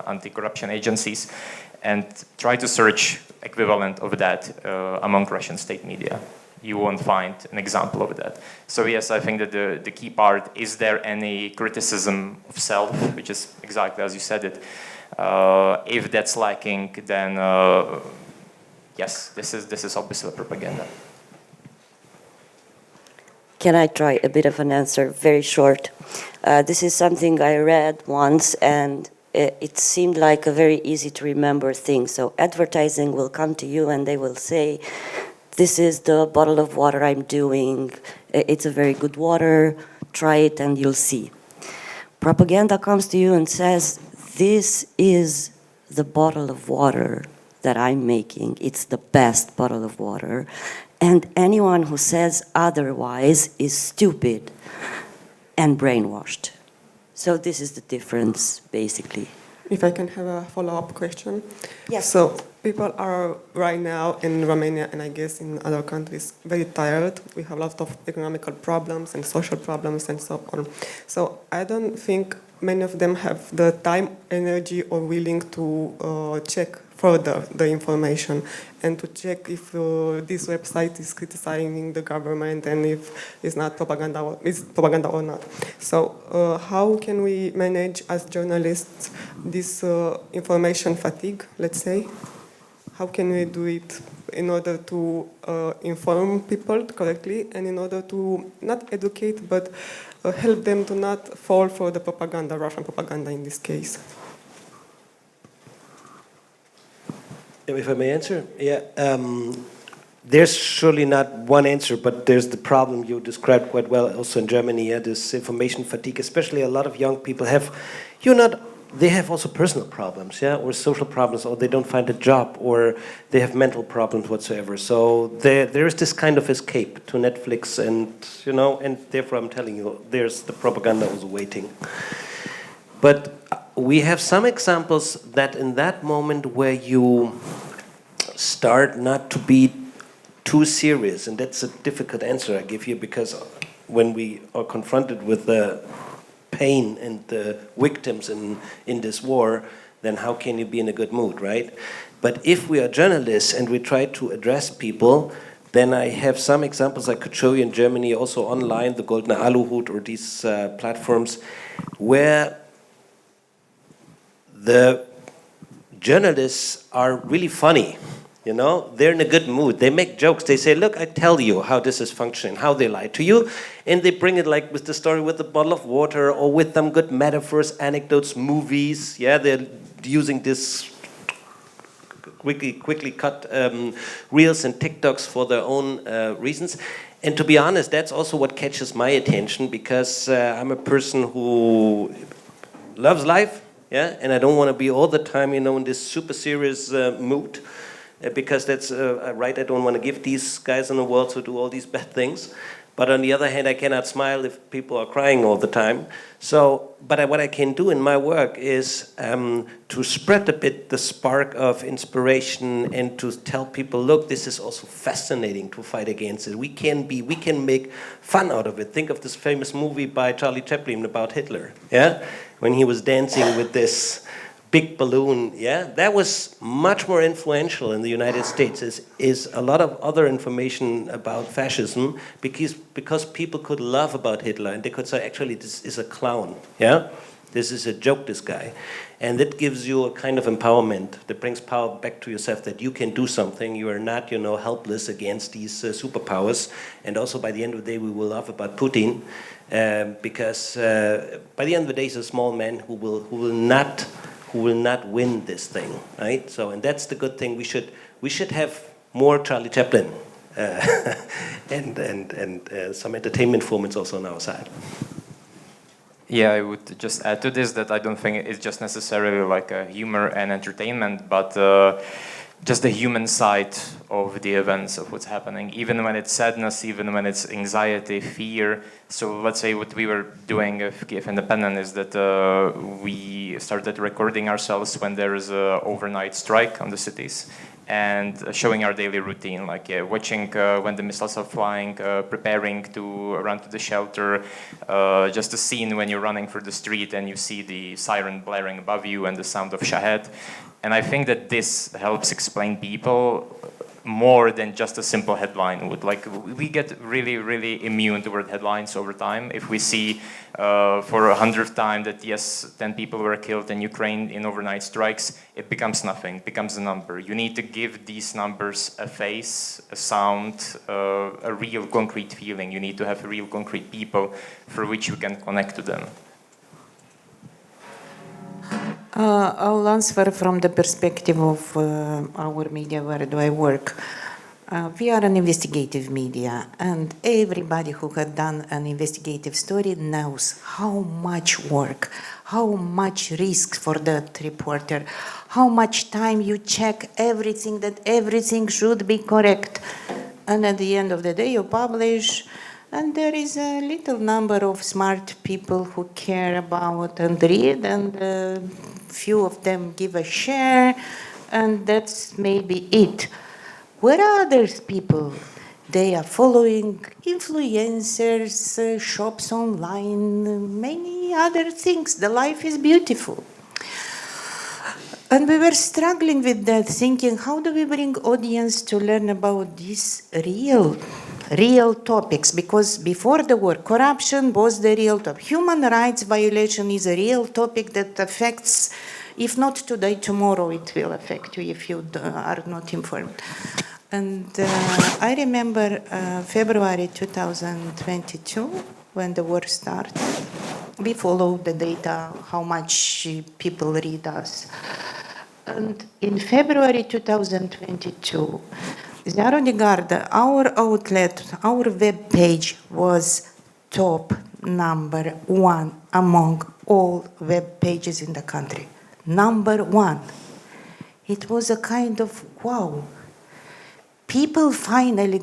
anti-corruption agencies, and try to search equivalent of that among Russian state media. You won't find an example of that. So yes, I think that the key part, is there any criticism of self, which is exactly as you said it. If that's lacking, then yes, this is obviously propaganda. Can I try a bit of an answer, very short? This is something I read once, and it seemed like a very easy to remember thing. So advertising will come to you and they will say, this is the bottle of water I'm doing. It's a very good water. Try it and you'll see. Propaganda comes to you and says, this is the bottle of water that I'm making. It's the best bottle of water. And anyone who says otherwise is stupid. and brainwashed. So this is the difference, basically. If I can have a follow-up question. Yes. So people are right now in Romania and I guess in other countries very tired. We have a lot of economical problems and social problems and so on. So I don't think many of them have the time, energy or willing to check further the information and to check if this website is criticizing the government and if it's not propaganda or, it's propaganda or not. So how can we manage as journalists this information fatigue, let's say? How can we do it in order to inform people correctly and in order to not educate but help them to not fall for the propaganda, Russian propaganda in this case? If I may answer, yeah. There's surely not one answer, but there's the problem you described quite well also in Germany, yeah, this information fatigue, especially a lot of young people have, they have also personal problems, yeah, or social problems, or they don't find a job, or they have mental problems whatsoever. So there is this kind of escape to Netflix and, and therefore I'm telling you, there's the propaganda also waiting. But we have some examples that in that moment where you start not to be too serious, and that's a difficult answer I give you, because when we are confronted with the pain and the victims in this war, then how can you be in a good mood, right? But if we are journalists and we try to address people, then I have some examples I could show you in Germany, also online, the Goldene Aluhut or these platforms, where the journalists are really funny, they're in a good mood. They make jokes. They say, look, I tell you how this is functioning, how they lie to you. And they bring it like with the story with the bottle of water or with some good metaphors, anecdotes, movies. Yeah, they're using this quickly cut reels and TikToks for their own reasons. And to be honest, that's also what catches my attention, because I'm a person who loves life. Yeah, and I don't want to be all the time, in this super serious mood, because that's right. I don't want to give these guys in the world to do all these bad things. But on the other hand, I cannot smile if people are crying all the time. So, but what I can do in my work is to spread a bit the spark of inspiration and to tell people, look, this is also fascinating to fight against it. We can make fun out of it. Think of this famous movie by Charlie Chaplin about Hitler, yeah? When he was dancing with this big balloon, yeah? That was much more influential in the United States is a lot of other information about fascism, because people could laugh about Hitler and they could say, actually, this is a clown, yeah? This is a joke, this guy. And that gives you a kind of empowerment that brings power back to yourself, that you can do something. You are not, helpless against these superpowers. And also by the end of the day, we will laugh about Putin, because by the end of the day, he's a small man who will not win this thing, right? So, and that's the good thing. We should have more Charlie Chaplin and some entertainment formats also on our side. Yeah, I would just add to this that I don't think it's just necessarily like a humor and entertainment, but just the human side of the events, of what's happening, even when it's sadness, even when it's anxiety, fear. So let's say what we were doing with Kyiv Independent is that we started recording ourselves when there is an overnight strike on the cities, and showing our daily routine, like watching when the missiles are flying, preparing to run to the shelter, just a scene when you're running through the street and you see the siren blaring above you and the sound of Shahed. And I think that this helps explain people more than just a simple headline would. Like, we get really, really immune toward headlines over time. If we see for 100th time that yes, 10 people were killed in Ukraine in overnight strikes, it becomes nothing, it becomes a number. You need to give these numbers a face, a sound, a real concrete feeling. You need to have real concrete people for which you can connect to them. I'll answer from the perspective of our media, where do I work. We are an investigative media, and everybody who had done an investigative story knows how much work, how much risk for that reporter, how much time you check everything, that everything should be correct. And at the end of the day, you publish, And there is a little number of smart people who care about and read, and few of them give a share, and that's maybe it. Where are others people? They are following influencers, shops online, many other things. The life is beautiful. And we were struggling with that, thinking, how do we bring audience to learn about these real topics? Because before the war, corruption was the real topic. Human rights violation is a real topic that affects, if not today, tomorrow it will affect you if you are not informed. And I remember February 2022, when the war started. We follow the data, how much people read us. And in February 2022, Ziarul Gardă, our outlet, our web page was top number 1 among all web pages in the country. Number 1. It was a kind of wow. People finally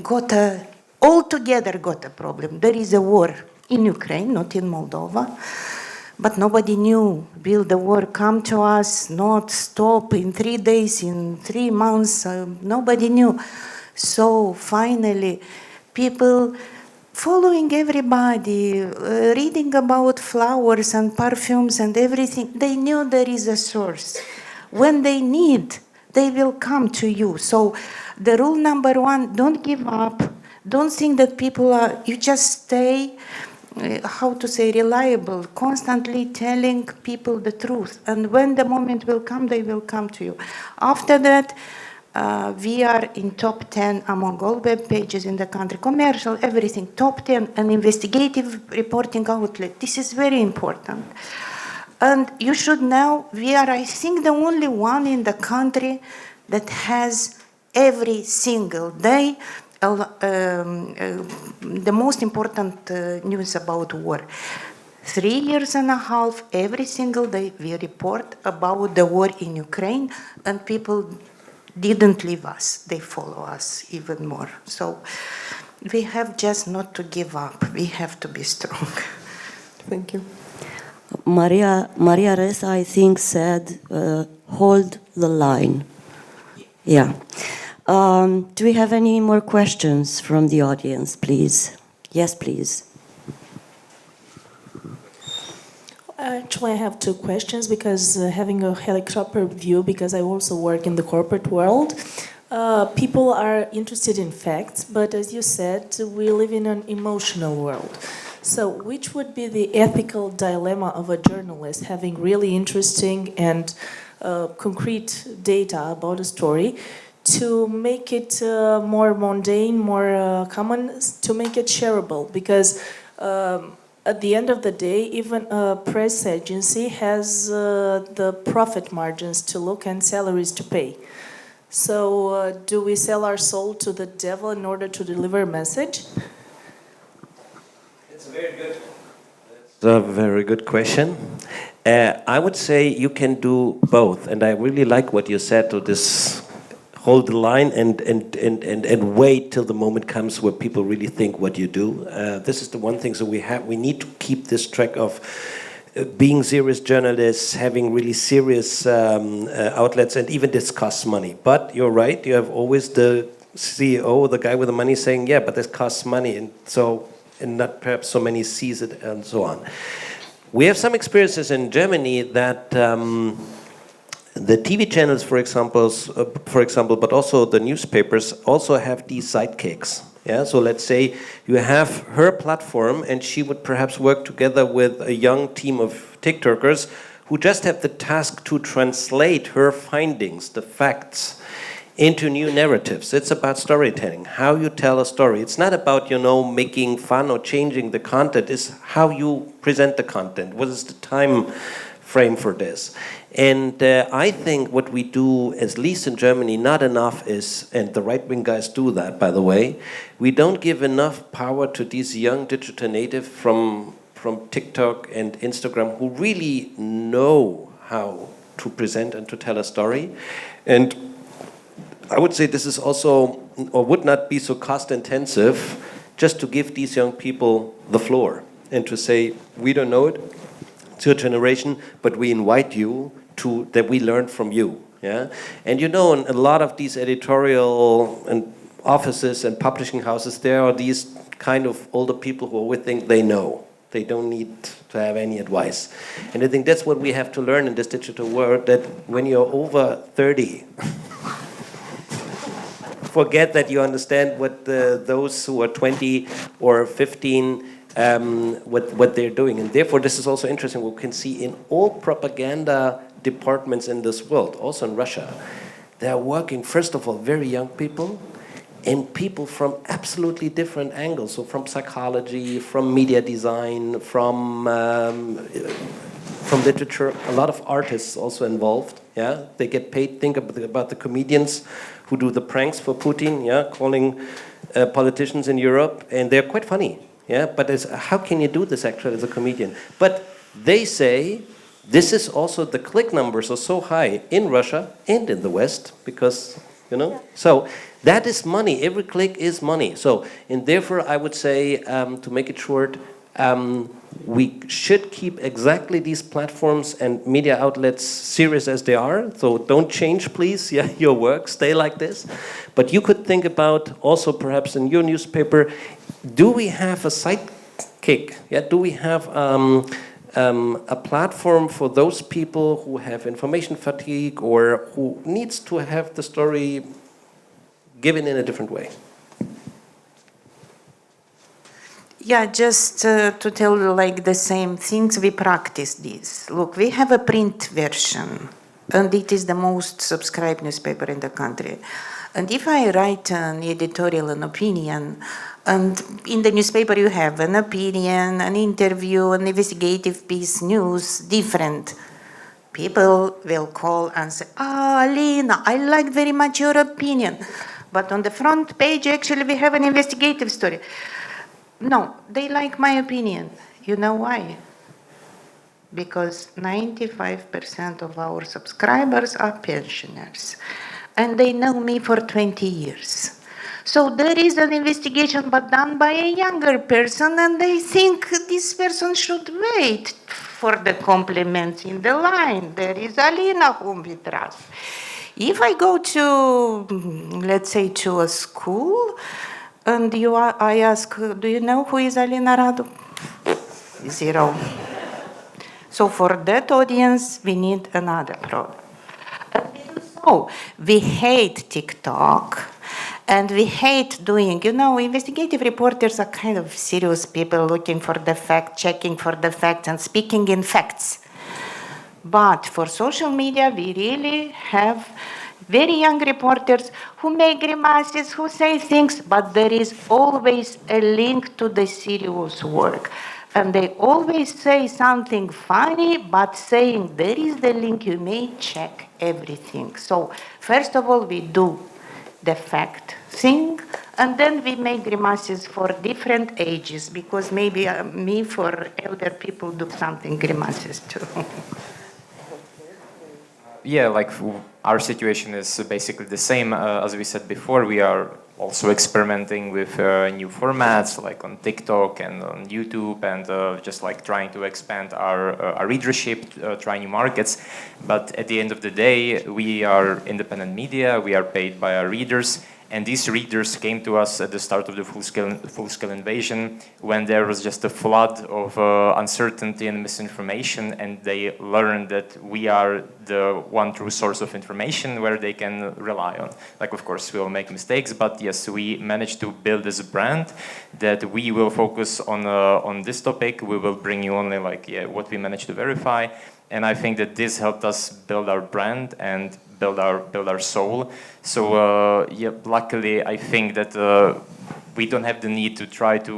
altogether got a problem. There is a war in Ukraine, not in Moldova. But nobody knew, will the war come to us, not stop in 3 days, in 3 months? Nobody knew. So finally, people following everybody, reading about flowers and perfumes and everything, they knew there is a source. When they need, they will come to you. So the rule number 1, don't give up. Don't think that people are, you just stay, reliable, constantly telling people the truth. And when the moment will come, they will come to you. After that, we are in top 10 among all web pages in the country, commercial, everything, top 10, an investigative reporting outlet. This is very important. And you should know, we are, I think, the only one in the country that has every single day the most important news about war. 3 years and a half, every single day, we report about the war in Ukraine, and people didn't leave us. They follow us even more. So we have just not to give up. We have to be strong. Thank you. Maria Ressa, I think, said, hold the line. Yeah. Do we have any more questions from the audience, please? Yes, please. Actually, I have 2 questions because having a helicopter view, because I also work in the corporate world, people are interested in facts, but as you said, we live in an emotional world. So which would be the ethical dilemma of a journalist having really interesting and concrete data about a story to make it more mundane, more common, to make it shareable? Because at the end of the day, even a press agency has the profit margins to look and salaries to pay. So do we sell our soul to the devil in order to deliver a message? It's a very good question. I would say you can do both, and I really like what you said to this. Hold the line and wait till the moment comes where people really think what you do. This is the one thing. So we need to keep this track of being serious journalists, having really serious outlets, and even discuss money. But you're right. You have always the CEO, the guy with the money, saying, "Yeah, but this costs money," and not perhaps so many sees it, and so on. We have some experiences in Germany that. The TV channels, for example, but also the newspapers also have these sidekicks. Yeah, so let's say you have her platform, and she would perhaps work together with a young team of TikTokers who just have the task to translate her findings, the facts, into new narratives. It's about storytelling, how you tell a story. It's not about, making fun or changing the content. It's how you present the content. What is the time frame for this? And I think what we do, at least in Germany, not enough is, and the right-wing guys do that, by the way, we don't give enough power to these young digital natives from TikTok and Instagram who really know how to present and to tell a story. And I would say this is also, or would not be so cost-intensive just to give these young people the floor and to say, we don't know it, it's your generation, but we invite you to, that we learn from you. Yeah? And in a lot of these editorial and offices and publishing houses, there are these kind of older people who always think they know. They don't need to have any advice. And I think that's what we have to learn in this digital world, that when you're over 30, forget that you understand what those who are 20 or 15, what they're doing. And therefore, this is also interesting. We can see in all propaganda departments in this world, also in Russia, they are working, first of all, very young people, and people from absolutely different angles. So from psychology, from media design, from literature, a lot of artists also involved. Yeah, they get paid. Think about the comedians who do the pranks for Putin. Yeah, calling politicians in Europe, and they're quite funny. Yeah, but how can you do this actually as a comedian? But they say this is also, the click numbers are so high in Russia and in the West because so. That is money. Every click is money. So, and therefore, I would say, to make it short, we should keep exactly these platforms and media outlets serious as they are. So don't change, please, your work. Stay like this. But you could think about also perhaps in your newspaper, do we have a sidekick? Yeah, do we have a platform for those people who have information fatigue or who needs to have the story given in a different way? Yeah, just to tell like the same things, we practice this. Look, we have a print version, and it is the most subscribed newspaper in the country. And if I write an editorial, an opinion, and in the newspaper you have an opinion, an interview, an investigative piece, news, different. People will call and say, Alina, I like very much your opinion. But on the front page, actually, we have an investigative story. No, they like my opinion. You know why? Because 95% of our subscribers are pensioners. And they know me for 20 years. So there is an investigation, but done by a younger person, and they think this person should wait for the compliments in the line. There is Alina whom we trust. If I go to, let's say, to a school, and I ask, do you know who is Alina Radu? 0. So for that audience, we need another product. So we hate TikTok, and we hate doing, investigative reporters are kind of serious people looking for the fact, checking for the facts, and speaking in facts. But for social media, we really have very young reporters who make grimaces, who say things, but there is always a link to the serious work. And they always say something funny, but saying there is the link, you may check everything. So first of all, we do the fact thing, and then we make grimaces for different ages, because maybe me, for elder people, do something grimaces too. Yeah, like our situation is basically the same. As we said before, we are also experimenting with new formats, like on TikTok and on YouTube, and just like trying to expand our readership, try new markets. But at the end of the day, we are independent media, we are paid by our readers, and these readers came to us at the start of the full-scale invasion, when there was just a flood of uncertainty and misinformation, and they learned that we are the one true source of information where they can rely on. Like, of course, we will make mistakes, but yes, we managed to build this brand that we will focus on this topic. We will bring you only what we managed to verify, and I think that this helped us build our brand and build our soul. So luckily, I think that we don't have the need to try to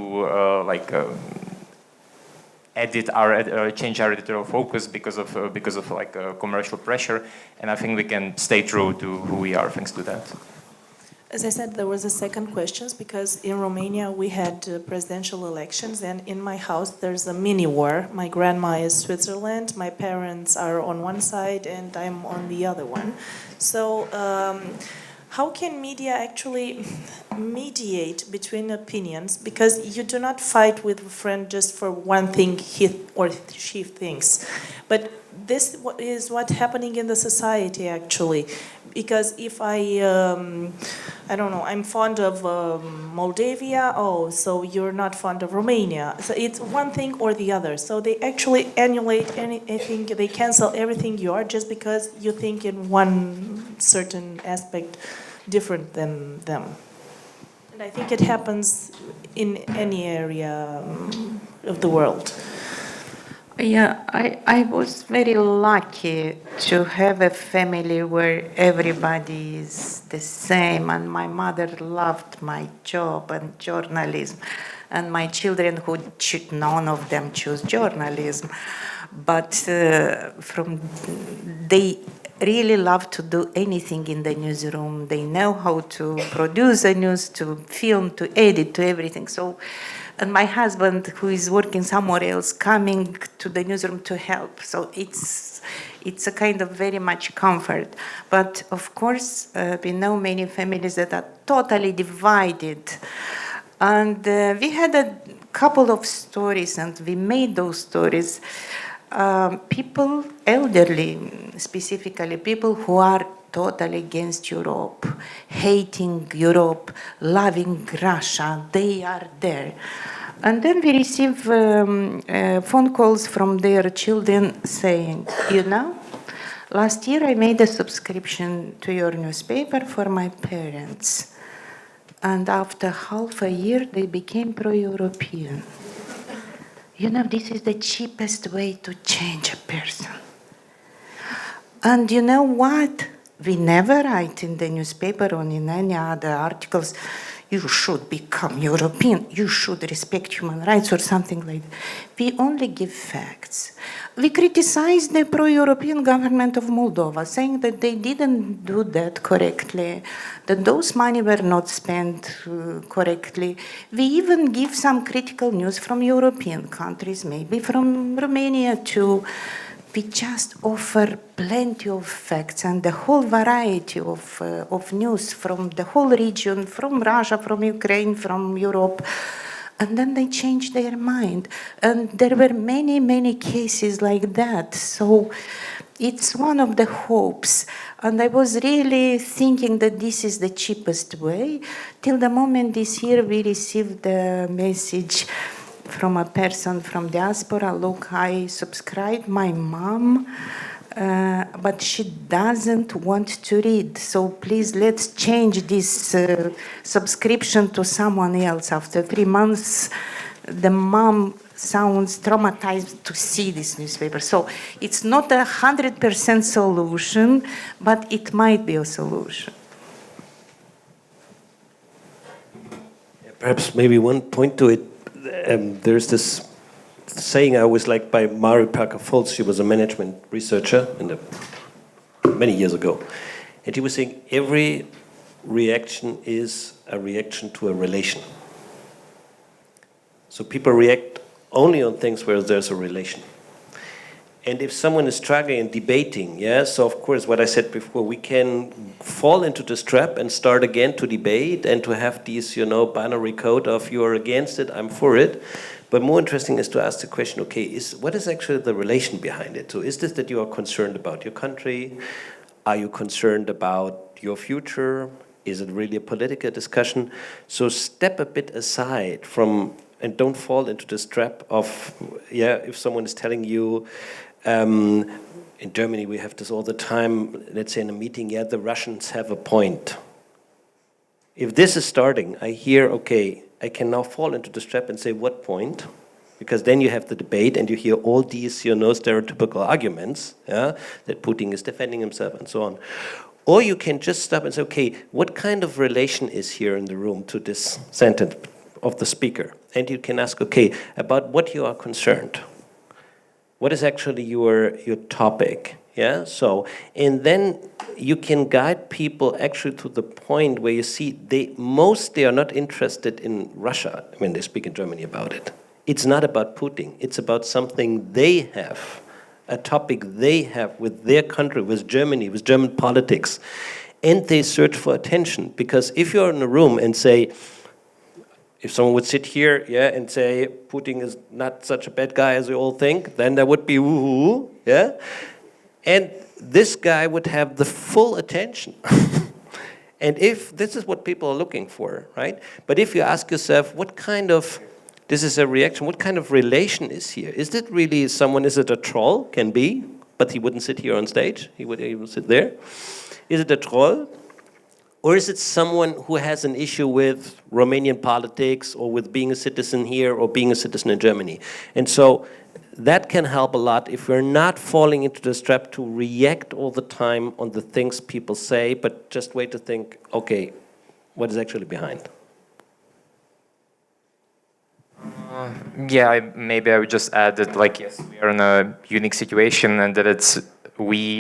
change our editorial focus because of commercial pressure, and I think we can stay true to who we are thanks to that. As I said, there was a second question because in Romania we had presidential elections, and in my house there's a mini war. My grandma is Switzerland, my parents are on one side and I'm on the other one. So how can media actually mediate between opinions? Because you do not fight with a friend just for one thing he or she thinks, but this is what's happening in the society actually. Because if I don't know, I'm fond of Moldavia, oh, so you're not fond of Romania. So it's one thing or the other. So they actually annihilate anything, they cancel everything you are just because you think in one certain aspect different than them. And I think it happens in any area of the world. Yeah, I was very lucky to have a family where everybody is the same, and my mother loved my job and journalism, and my children none of them choose journalism, but they really love to do anything in the newsroom. They know how to produce a news, to film, to edit, to everything. So. And my husband, who is working somewhere else, coming to the newsroom to help. So it's a kind of very much comfort. But of course, we know many families that are totally divided. And we had a couple of stories, and we made those stories. People, elderly specifically, people who are totally against Europe, hating Europe, loving Russia, they are there. And then we receive phone calls from their children saying, you know, last year I made a subscription to your newspaper for my parents. And after half a year, they became pro-European. You know, this is the cheapest way to change a person. And you know what? We never write in the newspaper or in any other articles, you should become European, you should respect human rights or something like that. We only give facts. We criticize the pro-European government of Moldova, saying that they didn't do that correctly, that those money were not spent correctly. We even give some critical news from European countries, maybe from Romania too. We just offer plenty of facts and the whole variety of news from the whole region, from Russia, from Ukraine, from Europe. And then they change their mind. And there were many, many cases like that. So it's one of the hopes. And I was really thinking that this is the cheapest way. Till the moment this year we received the message from a person from diaspora, look, I subscribed my mom, but she doesn't want to read. So please, let's change this subscription to someone else. After 3 months, the mom sounds traumatized to see this newspaper. So it's not 100% solution, but it might be a solution. Perhaps maybe one point to it. There's this saying I always liked by Mary Parker Foltz. She was a management researcher many years ago. And she was saying every reaction is a reaction to a relation. So people react only on things where there's a relation. And if someone is struggling and debating, yeah, so of course what I said before, we can fall into this trap and start again to debate and to have these, binary code of you're against it, I'm for it. But more interesting is to ask the question, okay, what is actually the relation behind it? So is this that you are concerned about your country? Are you concerned about your future? Is it really a political discussion? So step a bit aside from, and don't fall into this trap of, if someone is telling you, in Germany we have this all the time, let's say in a meeting, the Russians have a point. If this is starting, I hear, okay, I can now fall into this trap and say, what point? Because then you have the debate and you hear all these, stereotypical arguments, that Putin is defending himself and so on. Or you can just stop and say, okay, what kind of relation is here in the room to this sentence of the speaker? And you can ask, okay, about what you are concerned. What is actually your topic? Yeah. So, and then you can guide people actually to the point where you see they are not interested in Russia when they speak in Germany about it. It's not about Putin. It's about something they have, a topic they have with their country, with Germany, with German politics. and they search for attention. Because if you're in a room and say, if someone would sit here, yeah, and say Putin is not such a bad guy as we all think, then there would be woo-hoo, yeah, and this guy would have the full attention. And if this is what people are looking for, right? But if you ask yourself, what kind of, this is a reaction, what kind of relation is here? Is it really someone, is it a troll? Can be, but he wouldn't sit here on stage. He would even sit there. Is it a troll? Or is it someone who has an issue with Romanian politics or with being a citizen here or being a citizen in Germany? And so that can help a lot if we're not falling into the trap to react all the time on the things people say, but just wait to think, okay, what is actually behind? Yeah, maybe I would just add that, like, yes, we are in a unique situation, and that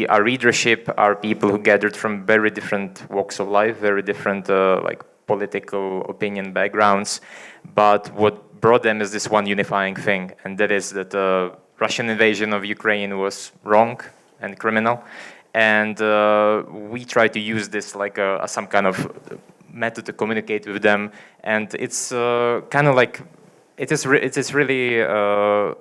our readership are people who gathered from very different walks of life, very different like political opinion backgrounds, but what brought them is this one unifying thing, and that is that the Russian invasion of Ukraine was wrong and criminal, and we try to use this like some kind of method to communicate with them, and it's kind of like it is really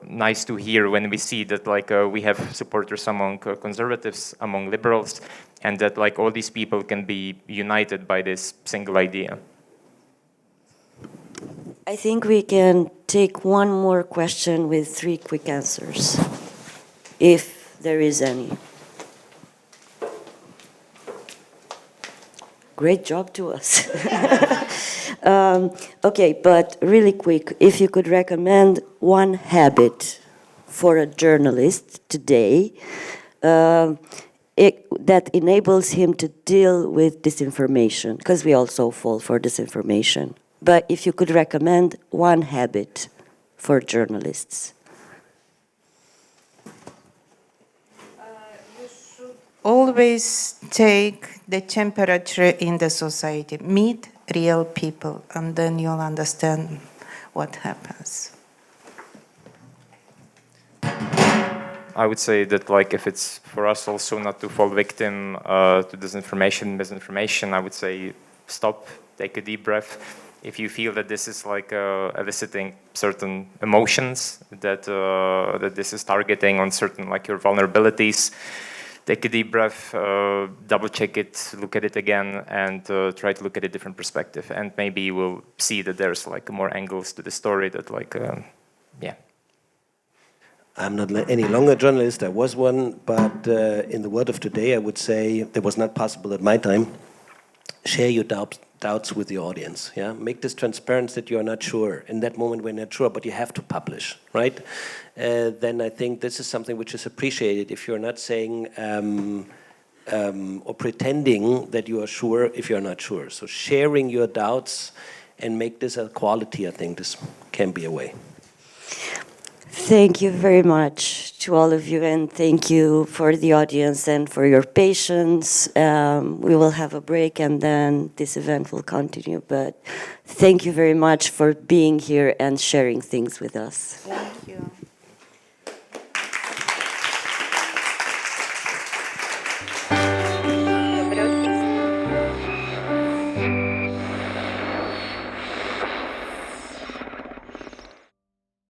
nice to hear when we see that like we have supporters among conservatives, among liberals, and that like all these people can be united by this single idea. I think we can take one more question with 3 quick answers, if there is any. Great job to us. Okay, but really quick, if you could recommend one habit for a journalist today that enables him to deal with disinformation, because we also fall for disinformation. But if you could recommend one habit for journalists. You should always take the temperature in the society. Meet real people, and then you'll understand what happens. I would say that like if it's for us also not to fall victim to disinformation, misinformation, I would say stop, take a deep breath. If you feel that this is like eliciting certain emotions, that that this is targeting on certain like your vulnerabilities, take a deep breath, double check it, look at it again, and try to look at a different perspective. And maybe you will see that there's like more angles to the story that like, yeah. I'm not any longer a journalist, I was one, but in the world of today, I would say that was not possible at my time. Share your doubts with the audience, yeah? Make this transparent that you're not sure. In that moment, we're not sure, but you have to publish, right? Then I think this is something which is appreciated if you're not saying or pretending that you are sure if you're not sure. So sharing your doubts and make this a quality, I think this can be a way. Thank you very much to all of you, and thank you for the audience and for your patience. We will have a break and then this event will continue, but thank you very much for being here and sharing things with us. Thank you.